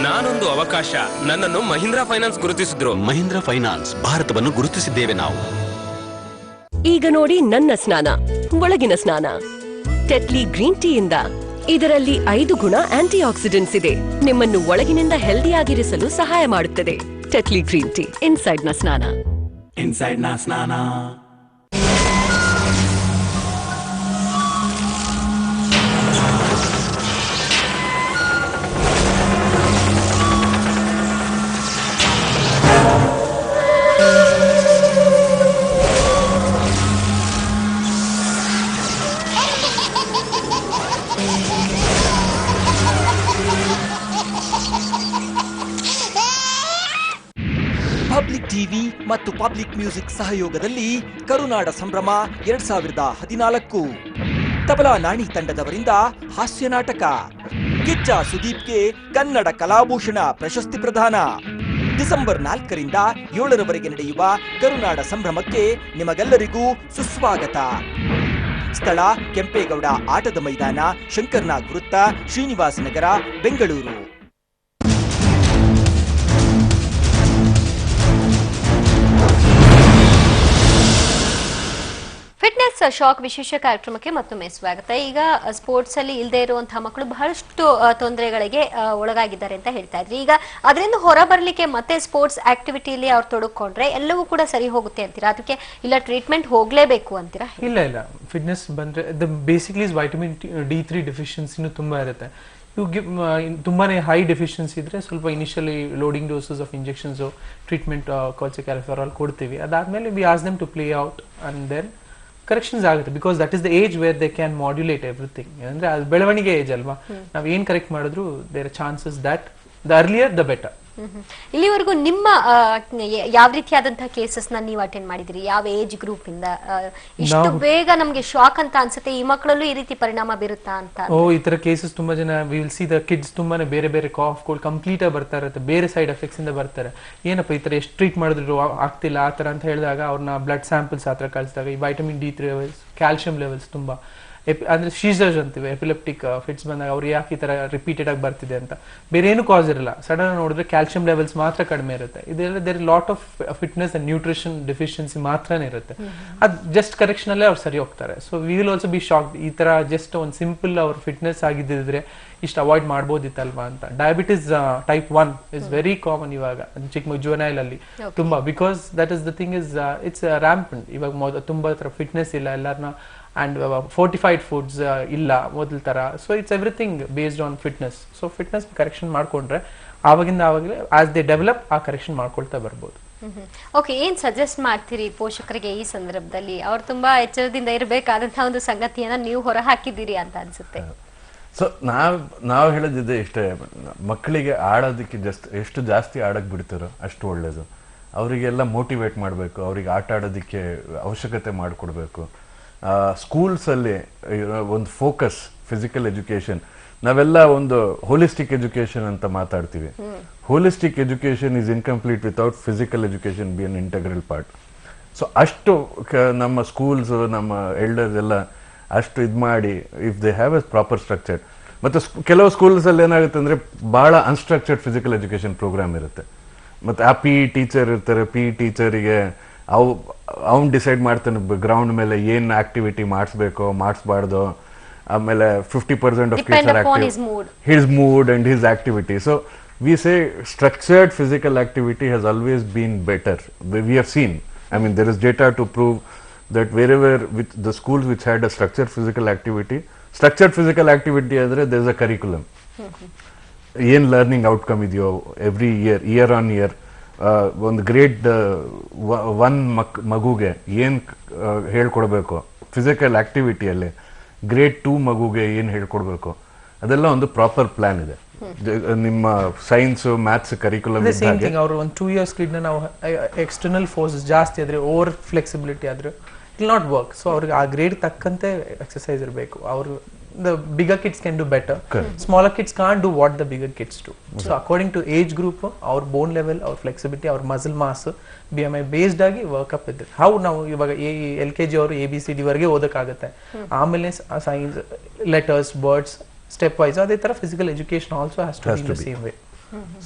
ನಾನೊಂದು ಅವಕಾಶ. ನನ್ನನ್ನು ಮಹೀಂದ್ರಾ ಫೈನಾನ್ಸ್ ಗುರುತಿಸಿದ್ರು. ಮಹೀಂದ್ರಾ ಫೈನಾನ್ಸ್, ಭಾರತವನ್ನು ಗುರುತಿಸಿದ್ದೇವೆ ನಾವು. ಈಗ ನೋಡಿ ನನ್ನ ಸ್ನಾನ, ಒಳಗಿನ ಸ್ನಾನ. ಟೆಟ್ಲಿ ಗ್ರೀನ್ ಟೀ ಇಂದ. ಇದರಲ್ಲಿ 5 ಗುಣ ಆಂಟಿ ಆಕ್ಸಿಡೆಂಟ್ಸ್ ಇದೆ. ನಿಮ್ಮನ್ನು ಒಳಗಿನಿಂದ ಹೆಲ್ದಿಯಾಗಿರಿಸಲು ಸಹಾಯ ಮಾಡುತ್ತದೆ. Tetley green tea. ಇನ್ಸೈಡ್ ನ ಸ್ನಾನ. ಇನ್ಸೈಡ್ ನ ಸ್ನಾನ. ಪಬ್ಲಿಕ್ ಟಿವಿ ಮತ್ತು ಪಬ್ಲಿಕ್ ಮ್ಯೂಸಿಕ್ ಸಹಯೋಗದಲ್ಲಿ ಕರುನಾಡ ಸಂಭ್ರಮ 2014. ತಬಲಾ ನಾಣಿ ತಂಡದವರಿಂದ ಹಾಸ್ಯ ನಾಟಕ. ಕಿಚ್ಚ ಸುದೀಪ್ಗೆ ಕನ್ನಡ ಕಲಾಭೂಷಣ ಪ್ರಶಸ್ತಿ ಪ್ರದಾನ. ಡಿಸೆಂಬರ್ 4ರಿಂದ 7ರವರೆಗೆ ನಡೆಯುವ ಕರುನಾಡ ಸಂಭ್ರಮಕ್ಕೆ ನಿಮಗೆಲ್ಲರಿಗೂ ಸುಸ್ವಾಗತ. ಸ್ಥಳ ಕೆಂಪೇಗೌಡ ಆಟದ ಮೈದಾನ, ಶಂಕರ್ನಾಗ್ ವೃತ್ತ, ಶ್ರೀನಿವಾಸ ನಗರ, ಬೆಂಗಳೂರು. ಫಿಟ್ನೆಸ್ ಶಾಕ್ ವಿಶೇಷ ಕಾರ್ಯಕ್ರಮಕ್ಕೆ ಮತ್ತೊಮ್ಮೆ ಸ್ವಾಗತ. ಈಗ ಸ್ಪೋರ್ಟ್ಸ್ ಅಲ್ಲಿ ಇಲ್ಲದೆ ಇರುವಂತಹ ಮಕ್ಕಳು ಬಹಳಷ್ಟು ತೊಂದರೆಗಳಿಗೆ ಒಳಗಾಗಿದ್ದಾರೆ ಅಂತ ಹೇಳ್ತಾ ಇದ್ರಿ. ಈಗ ಅದರಿಂದ ಹೊರ ಬರ್ಲಿಕ್ಕೆ ಮತ್ತೆ ಸ್ಪೋರ್ಟ್ಸ್ ಆಕ್ಟಿವಿಟಿಯಲ್ಲಿ ಅವ್ರು ತೊಡಕೊಂಡ್ರೆ ಎಲ್ಲವೂ ಕೂಡ ಸರಿ ಹೋಗುತ್ತೆ ಅಂತೀರಾ, ಅದಕ್ಕೆ ಇಲ್ಲ ಟ್ರೀಟ್ಮೆಂಟ್ ಹೋಗ್ಲೇಬೇಕು ಅಂತೀರಾ? ಇಲ್ಲ, ಫಿಟ್ನೆಸ್ ಬಂದ್ರೆ ಬೇಸಿಕ್ಲಿ ವೈಟಮಿನ್ D3 ಡೆಫಿಷಿಯನ್ಸಿನೂ ತುಂಬಾ ಇರುತ್ತೆ. ಯು ಗಿವ್ ತುಂಬಾನೇ ಹೈ ಡೆಫಿಷಿಯನ್ಸಿ ಇದ್ರೆ ಸ್ವಲ್ಪ initially loading doses of injections treatment cholecalciferol ಕೊಡ್ತೀವಿ. ಅದಾದ್ಮೇಲೆ we ask them to play out and then corrections ಆಗುತ್ತೆ. Because that is the age where they can modulate everything. ಅಂದ್ರೆ ಅದು ಬೆಳವಣಿಗೆ ಏಜ್ ಅಲ್ವಾ, ನಾವ್ ಏನ್ ಕರೆಕ್ಟ್ ಮಾಡಿದ್ರು there are chances that the earlier the better. ಇಲ್ಲಿವರೆಗೂ ನಿಮ್ಮ ಯಾವ ರೀತಿಯಾದಂತಹ ಕೇಸಸ್ ನೀವು ಅಟೆಂಡ್ ಮಾಡಿದ್ರಿ? ಯಾವ ಏಜ್ ಗ್ರೂಪ್ ಇಂದ ಇಷ್ಟು ಬೇಗ ನಮ್ಗೆ ಶಾಕ್ ಅಂತ ಅನ್ಸುತ್ತೆ, ಈ ಮಕ್ಕಳಲ್ಲೂ ಈ ರೀತಿ ಪರಿಣಾಮ ಬೀರುತ್ತಾ ಅಂತ? ಈ ತರ ಕೇಸಸ್ ತುಂಬಾ ಜನ we will see the kids ತುಂಬಾನೇ ಬೇರೆ ಬೇರೆ ಕಾಫ್ ಕೋಲ್ಡ್ ಕಂಪ್ಲೀಟ್ ಆಗಿ ಬರ್ತಾ ಇರುತ್ತೆ, ಬೇರೆ ಸೈಡ್ ಎಫೆಕ್ಟ್ಸ್ ಇಂದ ಬರ್ತಾರೆ. ಏನಪ್ಪ ಈ ತರ ಎಷ್ಟು ಟ್ರೀಟ್ ಮಾಡಿದ್ರು ಆಗ್ತಿಲ್ಲ ಆ ತರ ಅಂತ ಹೇಳಿದಾಗ ಅವ್ರನ್ನ ಬ್ಲಡ್ ಸ್ಯಾಂಪಲ್ಸ್ ಹತ್ರ ಕಳಿಸಿದಾಗ ಈ vitamin D3 levels, calcium levels ತುಂಬಾ ಅಂದ್ರೆ ಸೀಸರ್ಸ್ ಅಂತೀವಿ, ಎಪಿಲೆಪ್ಟಿಕ್ ಫಿಟ್ಸ್ ಬಂದಾಗ ಅವ್ರು ಯಾಕೆ ಈ ತರ ರಿಪೀಟೆಡ್ ಆಗಿ ಬರ್ತಿದೆ ಅಂತ ಬೇರೆ ಏನು ಕಾಸ್ ಇರಲ್ಲ. ಸಡನ್ ನೋಡಿದ್ರೆ ಕ್ಯಾಲ್ಸಿಯಂ ಲೆವೆಲ್ಸ್ ಮಾತ್ರ ಕಡಿಮೆ ಇರುತ್ತೆ. ಇದೆಲ್ಲ there lot of fitness and nutrition deficiency ಮಾತ್ರನೇ ಇರುತ್ತೆ. ಅದು ಜಸ್ಟ್ ಕರೆಕ್ಷನ್ ಅಲ್ಲೇ ಅವ್ರು ಸರಿ ಹೋಗ್ತಾರೆ. So we will also be shocked, ಈ ತರ ಜಸ್ಟ್ ಒಂದು ಸಿಂಪಲ್ ಅವ್ರ ಫಿಟ್ನೆಸ್ ಆಗಿದ್ದಿದ್ರೆ ಇಷ್ಟು ಅವಾಯ್ಡ್ ಮಾಡ್ಬೋದಿತ್ತಲ್ವಾ ಅಂತ. Diabetes type 1 is very common ಇವಾಗ ಚಿಕ್ಕ ಜುವೆನೈಲ್ ಅಲ್ಲಿ ತುಂಬಾ, because that is the thing is it's rampant. ಇವಾಗ ತುಂಬಾ ಫಿಟ್ನೆಸ್ ಇಲ್ಲ, ಎಲ್ಲರನ್ನ ಆ್ಯಂಡ್ ಫೋರ್ಟಿಫೈಡ್ ಫುಡ್ಸ್ ಇಲ್ಲ ಮೊದಲ ಥರ. So it's everything based on fitness. So fitness correction ಮಾಡಿಕೊಂಡ್ರೆ ಆವಾಗಿಂದ ಆವಾಗಲೇ ಆಸ್ ದೇ ಡೆವಲಪ್ ಆ ಕರೆಕ್ಷನ್ ಮಾಡ್ಕೊಳ್ತಾ ಬರ್ಬೋದು. ಓಕೆ, ಏನ್ ಸಜೆಸ್ಟ್ ಮಾಡ್ತೀರಿ ಪೋಷಕರಿಗೆ ಈ ಸಂದರ್ಭದಲ್ಲಿ? ಅವ್ರು ತುಂಬಾ ಎಚ್ಚರದಿಂದ ಇರಬೇಕಾದಂತಹ ಒಂದು ಸಂಗತಿಯನ್ನ ನೀವು ಹೊರ ಹಾಕಿದ್ದೀರಿ ಅಂತ ಅನ್ಸುತ್ತೆ. ಸೊ ನಾವು ಹೇಳೋದಿದೆ ಇಷ್ಟೇ, ಮಕ್ಕಳಿಗೆ ಆಡೋದಕ್ಕೆ ಎಷ್ಟು ಜಾಸ್ತಿ ಆಡಕ್ ಬಿಡ್ತಾರೋ ಅಷ್ಟು ಒಳ್ಳೇದು. ಅವರಿಗೆಲ್ಲ ಮೋಟಿವೇಟ್ ಮಾಡಬೇಕು, ಅವ್ರಿಗೆ ಆಟ ಆಡೋದಕ್ಕೆ ಅವಶ್ಯಕತೆ ಮಾಡಿಕೊಡ್ಬೇಕು. ಸ್ಕೂಲ್ಸಲ್ಲಿ ಒಂದು ಫೋಕಸ್ ಫಿಸಿಕಲ್ ಎಜುಕೇಶನ್. ನಾವೆಲ್ಲ ಒಂದು ಹೋಲಿಸ್ಟಿಕ್ ಎಜುಕೇಶನ್ ಅಂತ ಮಾತಾಡ್ತೀವಿ. Holistic education is incomplete without physical education be an integral part. So ಅಷ್ಟು ನಮ್ಮ ಸ್ಕೂಲ್ಸ್, ನಮ್ಮ ಎಲ್ಡರ್ಸ್ ಎಲ್ಲ ಅಷ್ಟು ಇದು ಮಾಡಿ, if they have A proper structure. ಮತ್ತು ಕೆಲವು ಸ್ಕೂಲ್ಸಲ್ಲಿ ಏನಾಗುತ್ತೆ ಅಂದರೆ ಭಾಳ ಅನ್ಸ್ಟ್ರಕ್ಚರ್ಡ್ ಫಿಸಿಕಲ್ ಎಜುಕೇಷನ್ ಪ್ರೋಗ್ರಾಮ್ ಇರುತ್ತೆ. ಮತ್ತು ಆ ಪಿ ಇ ಟೀಚರ್ ಇರ್ತಾರೆ, ಪಿ ಇ ಟೀಚರಿಗೆ ಅವ್ನು ಡಿಸೈಡ್ ಮಾಡ್ತಾನೆ ಗ್ರೌಂಡ್ ಮೇಲೆ ಏನು ಆಕ್ಟಿವಿಟಿ ಮಾಡಿಸ್ಬೇಕೋ ಮಾಡಿಸ್ಬಾರ್ದು. ಆಮೇಲೆ 50% of kids are active, his mood and his activity. So we say structured physical activity has always been better. We have seen, I mean, there is data to prove that wherever with the schools which had a structured physical activity ಅಂದ್ರೆ there is a curriculum. ಏನ್ learning outcome ಇದೆಯೋ every year on year, ಒಂದು grade 1 ಮಗುಗೆ ಏನ್ ಹೇಳ್ಕೊಡ್ಬೇಕು physical ಆಕ್ಟಿವಿಟಿಯಲ್ಲಿ, grade 2 ಮಗುಗೆ ಏನ್ ಹೇಳ್ಕೊಡ್ಬೇಕು, ಅದೆಲ್ಲ ಒಂದು ಪ್ರಾಪರ್ ಪ್ಲಾನ್ ಇದೆ. ನಿಮ್ಮ science maths curriculum same thing. ಅವರು ಒಂದು 2 years ಕಿಡ್ನ ನಾವು ಎಕ್ಸ್ಟರ್ನಲ್ ಫೋರ್ಸಸ್ ಜಾಸ್ತಿ ಆದ್ರೆ, ಓವರ್ ಫ್ಲೆಕ್ಸಿಬಿಲಿಟಿ ಆದ್ರೆ it will not work. So ಅವ್ರಿಗೆ ಆ ಗ್ರೇಡ್ ತಕ್ಕಂತೆ ಎಕ್ಸರ್ಸೈಸ್ ಇರಬೇಕು. ಅವರು the bigger kids can do better. Correct. Smaller kids can't do what the bigger kids do. So according to age group, our bone level, our flexibility, our muscle mass, BMI based ಆಗಿ work up ಇದ್ರೆ how ನಾವು ಇವಾಗ LKG ಅವರು ABCD ವರೆಗೆ ಓದಕ್ಕಾಗತ್ತೆ. ಆಮೇಲೆ science, letters, words step wise ಅದೇ ತರ physical education also has to be the same way.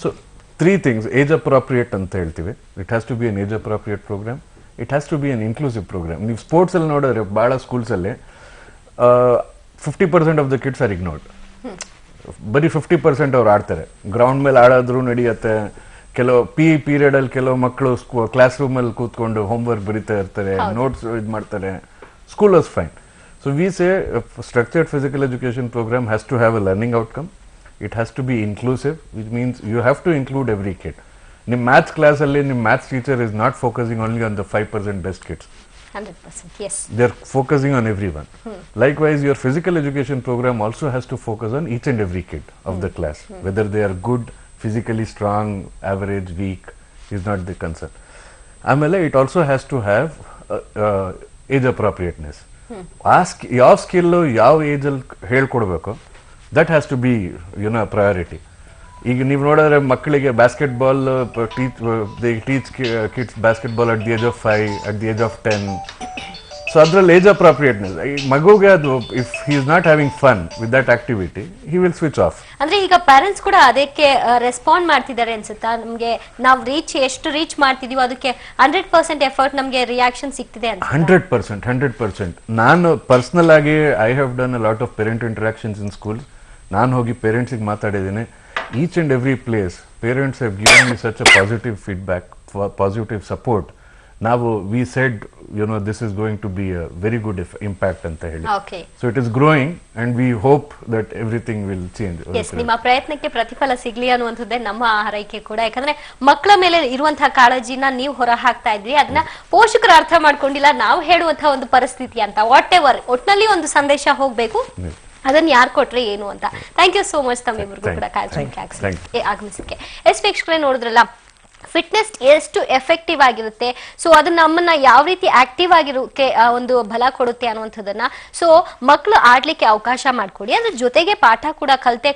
So 3 things age appropriate ಅಂತ ಹೇಳ್ತೀವಿ. It has to be an age appropriate program. It has to be an inclusive program. ನೀವು sports ಅಲ್ಲಿ ನೋಡಿದ್ರೆ ಬಹಳ schools ಅಲ್ಲಿ 50% of the kids are ignored. ಬರೀ 50% ಅವ್ರು ಆಡ್ತಾರೆ. ಗ್ರೌಂಡ್ ಮೇಲೆ ಆಡೋದ್ರು ನಡೆಯುತ್ತೆ. ಕೆಲವು ಪೀರಿಯಡ್ ಅಲ್ಲಿ ಕೆಲವು ಮಕ್ಕಳು ಕ್ಲಾಸ್ ರೂಮ್ ಅಲ್ಲಿ ಕೂತ್ಕೊಂಡು ಹೋಮ್ವರ್ಕ್ ಬರೀತಾ ಇರ್ತಾರೆ, ನೋಟ್ಸ್ ಇದು ಮಾಡ್ತಾರೆ. School was fine. So we say structured physical education program has to have a learning outcome. It has to be inclusive, which means you have to include every kid. ನಿಮ್ಮ maths ಕ್ಲಾಸಲ್ಲಿ ನಿಮ್ಮ maths teacher is not focusing only on the 5% best kids. 100%, yes. They're focusing on everyone. Likewise, your physical education program also has to focus on each and every kid of the class. Whether they are good, physically strong, average, weak is not the concern. Amele, it also has to have age appropriateness. Ask ಯಾವ skill ಯಾವ age ಅಲ್ಲಿ ಹೇಳ್ಕೊಡ್ಬೇಕು, that has to be a priority. ಈಗ ನೀವು ನೋಡಿದ್ರೆ ಮಕ್ಕಳಿಗೆ basketball teach kids basketball at the age of 5, at the age of 10. So ಅದ್ರಲ್ಲಿ age ಅಪ್ರಾಪ್ರಿಯೇಟ್ನೆಸ್ ಮಗುಗೆ ಅದು if he is not having fun with that activity he will switch off. ಅಂದ್ರೆ ಈಗ parents ಕೂಡ ಅದಕ್ಕೆ ರೆಸ್ಪಾಂಡ್ ಮಾಡ್ತಿದ್ದಾರೆ ಅನ್ಸುತ್ತಾ? ನಮ್ಗೆ ನಾವು ಎಷ್ಟು ರೀಚ್ ಮಾಡ್ತಿದೀವೋ ಅದಕ್ಕೆ 100% ಎಫರ್ಟ್ ನಮ್ಗೆ ರಿಯಾಕ್ಷನ್ ಸಿಗ್ತಿದೆ ಅಂತ. 100%. ನಾನು ಪರ್ಸನಲ್ ಆಗಿ I have done a lot of parent interactions in schools. ನಾನು ಹೋಗಿ ಪೇರೆಂಟ್ಸಿಗೆ ಮಾತಾಡಿದ್ದೀನಿ. Each and every place, parents have given me such a positive feedback, positive support. Now we said, this is going to be a very good impact anta heli. Okay. So it is growing and we hope that everything will change. Yes, ನಿಮ್ಮ ಪ್ರಯತ್ನಕ್ಕೆ ಪ್ರತಿಫಲ ಸಿಗ್ಲಿ ಅನ್ನುವಂಥದ್ದೇ ನಮ್ಮ ಹಾರೈಕೆ ಕೂಡ. ಯಾಕಂದ್ರೆ ಮಕ್ಕಳ ಮೇಲೆ ಇರುವಂತಹ ಕಾಳಜಿನ ನೀವು ಹೊರ ಹಾಕ್ತಾ ಇದ್ರಿ, ಅದನ್ನ ಪೋಷಕರು ಅರ್ಥ ಮಾಡ್ಕೊಂಡಿಲ್ಲ, ನಾವು ಹೇಳುವಂತಹ ಒಂದು ಪರಿಸ್ಥಿತಿ ಅಂತ. ವಾಟ್ ಎವರ್, ಒಟ್ನಲ್ಲಿ ಒಂದು ಸಂದೇಶ ಹೋಗ್ಬೇಕು, ಅದನ್ನ ಯಾರು ಕೊಟ್ರೆ ಏನು ಅಂತ. ಥ್ಯಾಂಕ್ ಯು ಸೋ ಮಚ್ ತಮ್ಮಿಬ್ಬರಿಗೂ ಕೂಡ ಕಾರ್ಯಕ್ರಮಕ್ಕೆ ಆಗಮಿಸಕ್ಕೆ. ವೀಕ್ಷಕರೇ ನೋಡಿದ್ರಲ್ಲ, ಫಿಟ್ನೆಸ್ ಎಷ್ಟು ಎಫೆಕ್ಟಿವ್ ಆಗಿರುತ್ತೆ, ಸೊ ಅದು ನಮ್ಮನ್ನ ಯಾವ ರೀತಿ ಆಕ್ಟಿವ್ ಆಗಿರೋಕೆ ಒಂದು ಬಲ ಕೊಡುತ್ತೆ ಅನ್ನುವಂಥದ್ದನ್ನ. ಸೊ ಮಕ್ಕಳು ಆಡ್ಲಿಕ್ಕೆ ಅವಕಾಶ ಮಾಡ್ಕೊಡಿ, ಅದ್ರ ಜೊತೆಗೆ ಪಾಠ ಕೂಡ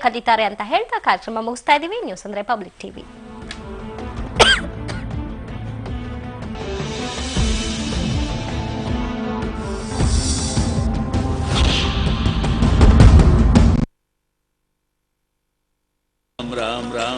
ಕಲಿತಾರೆ ಅಂತ ಹೇಳ್ತಾ ಕಾರ್ಯಕ್ರಮ ಮುಗಿಸ್ತಾ ಇದೀವಿ. ನ್ಯೂಸ್ ಅಂದ್ರೆ ಪಬ್ಲಿಕ್ ಟಿವಿ. ರಾಮ್ ರಾಮ್.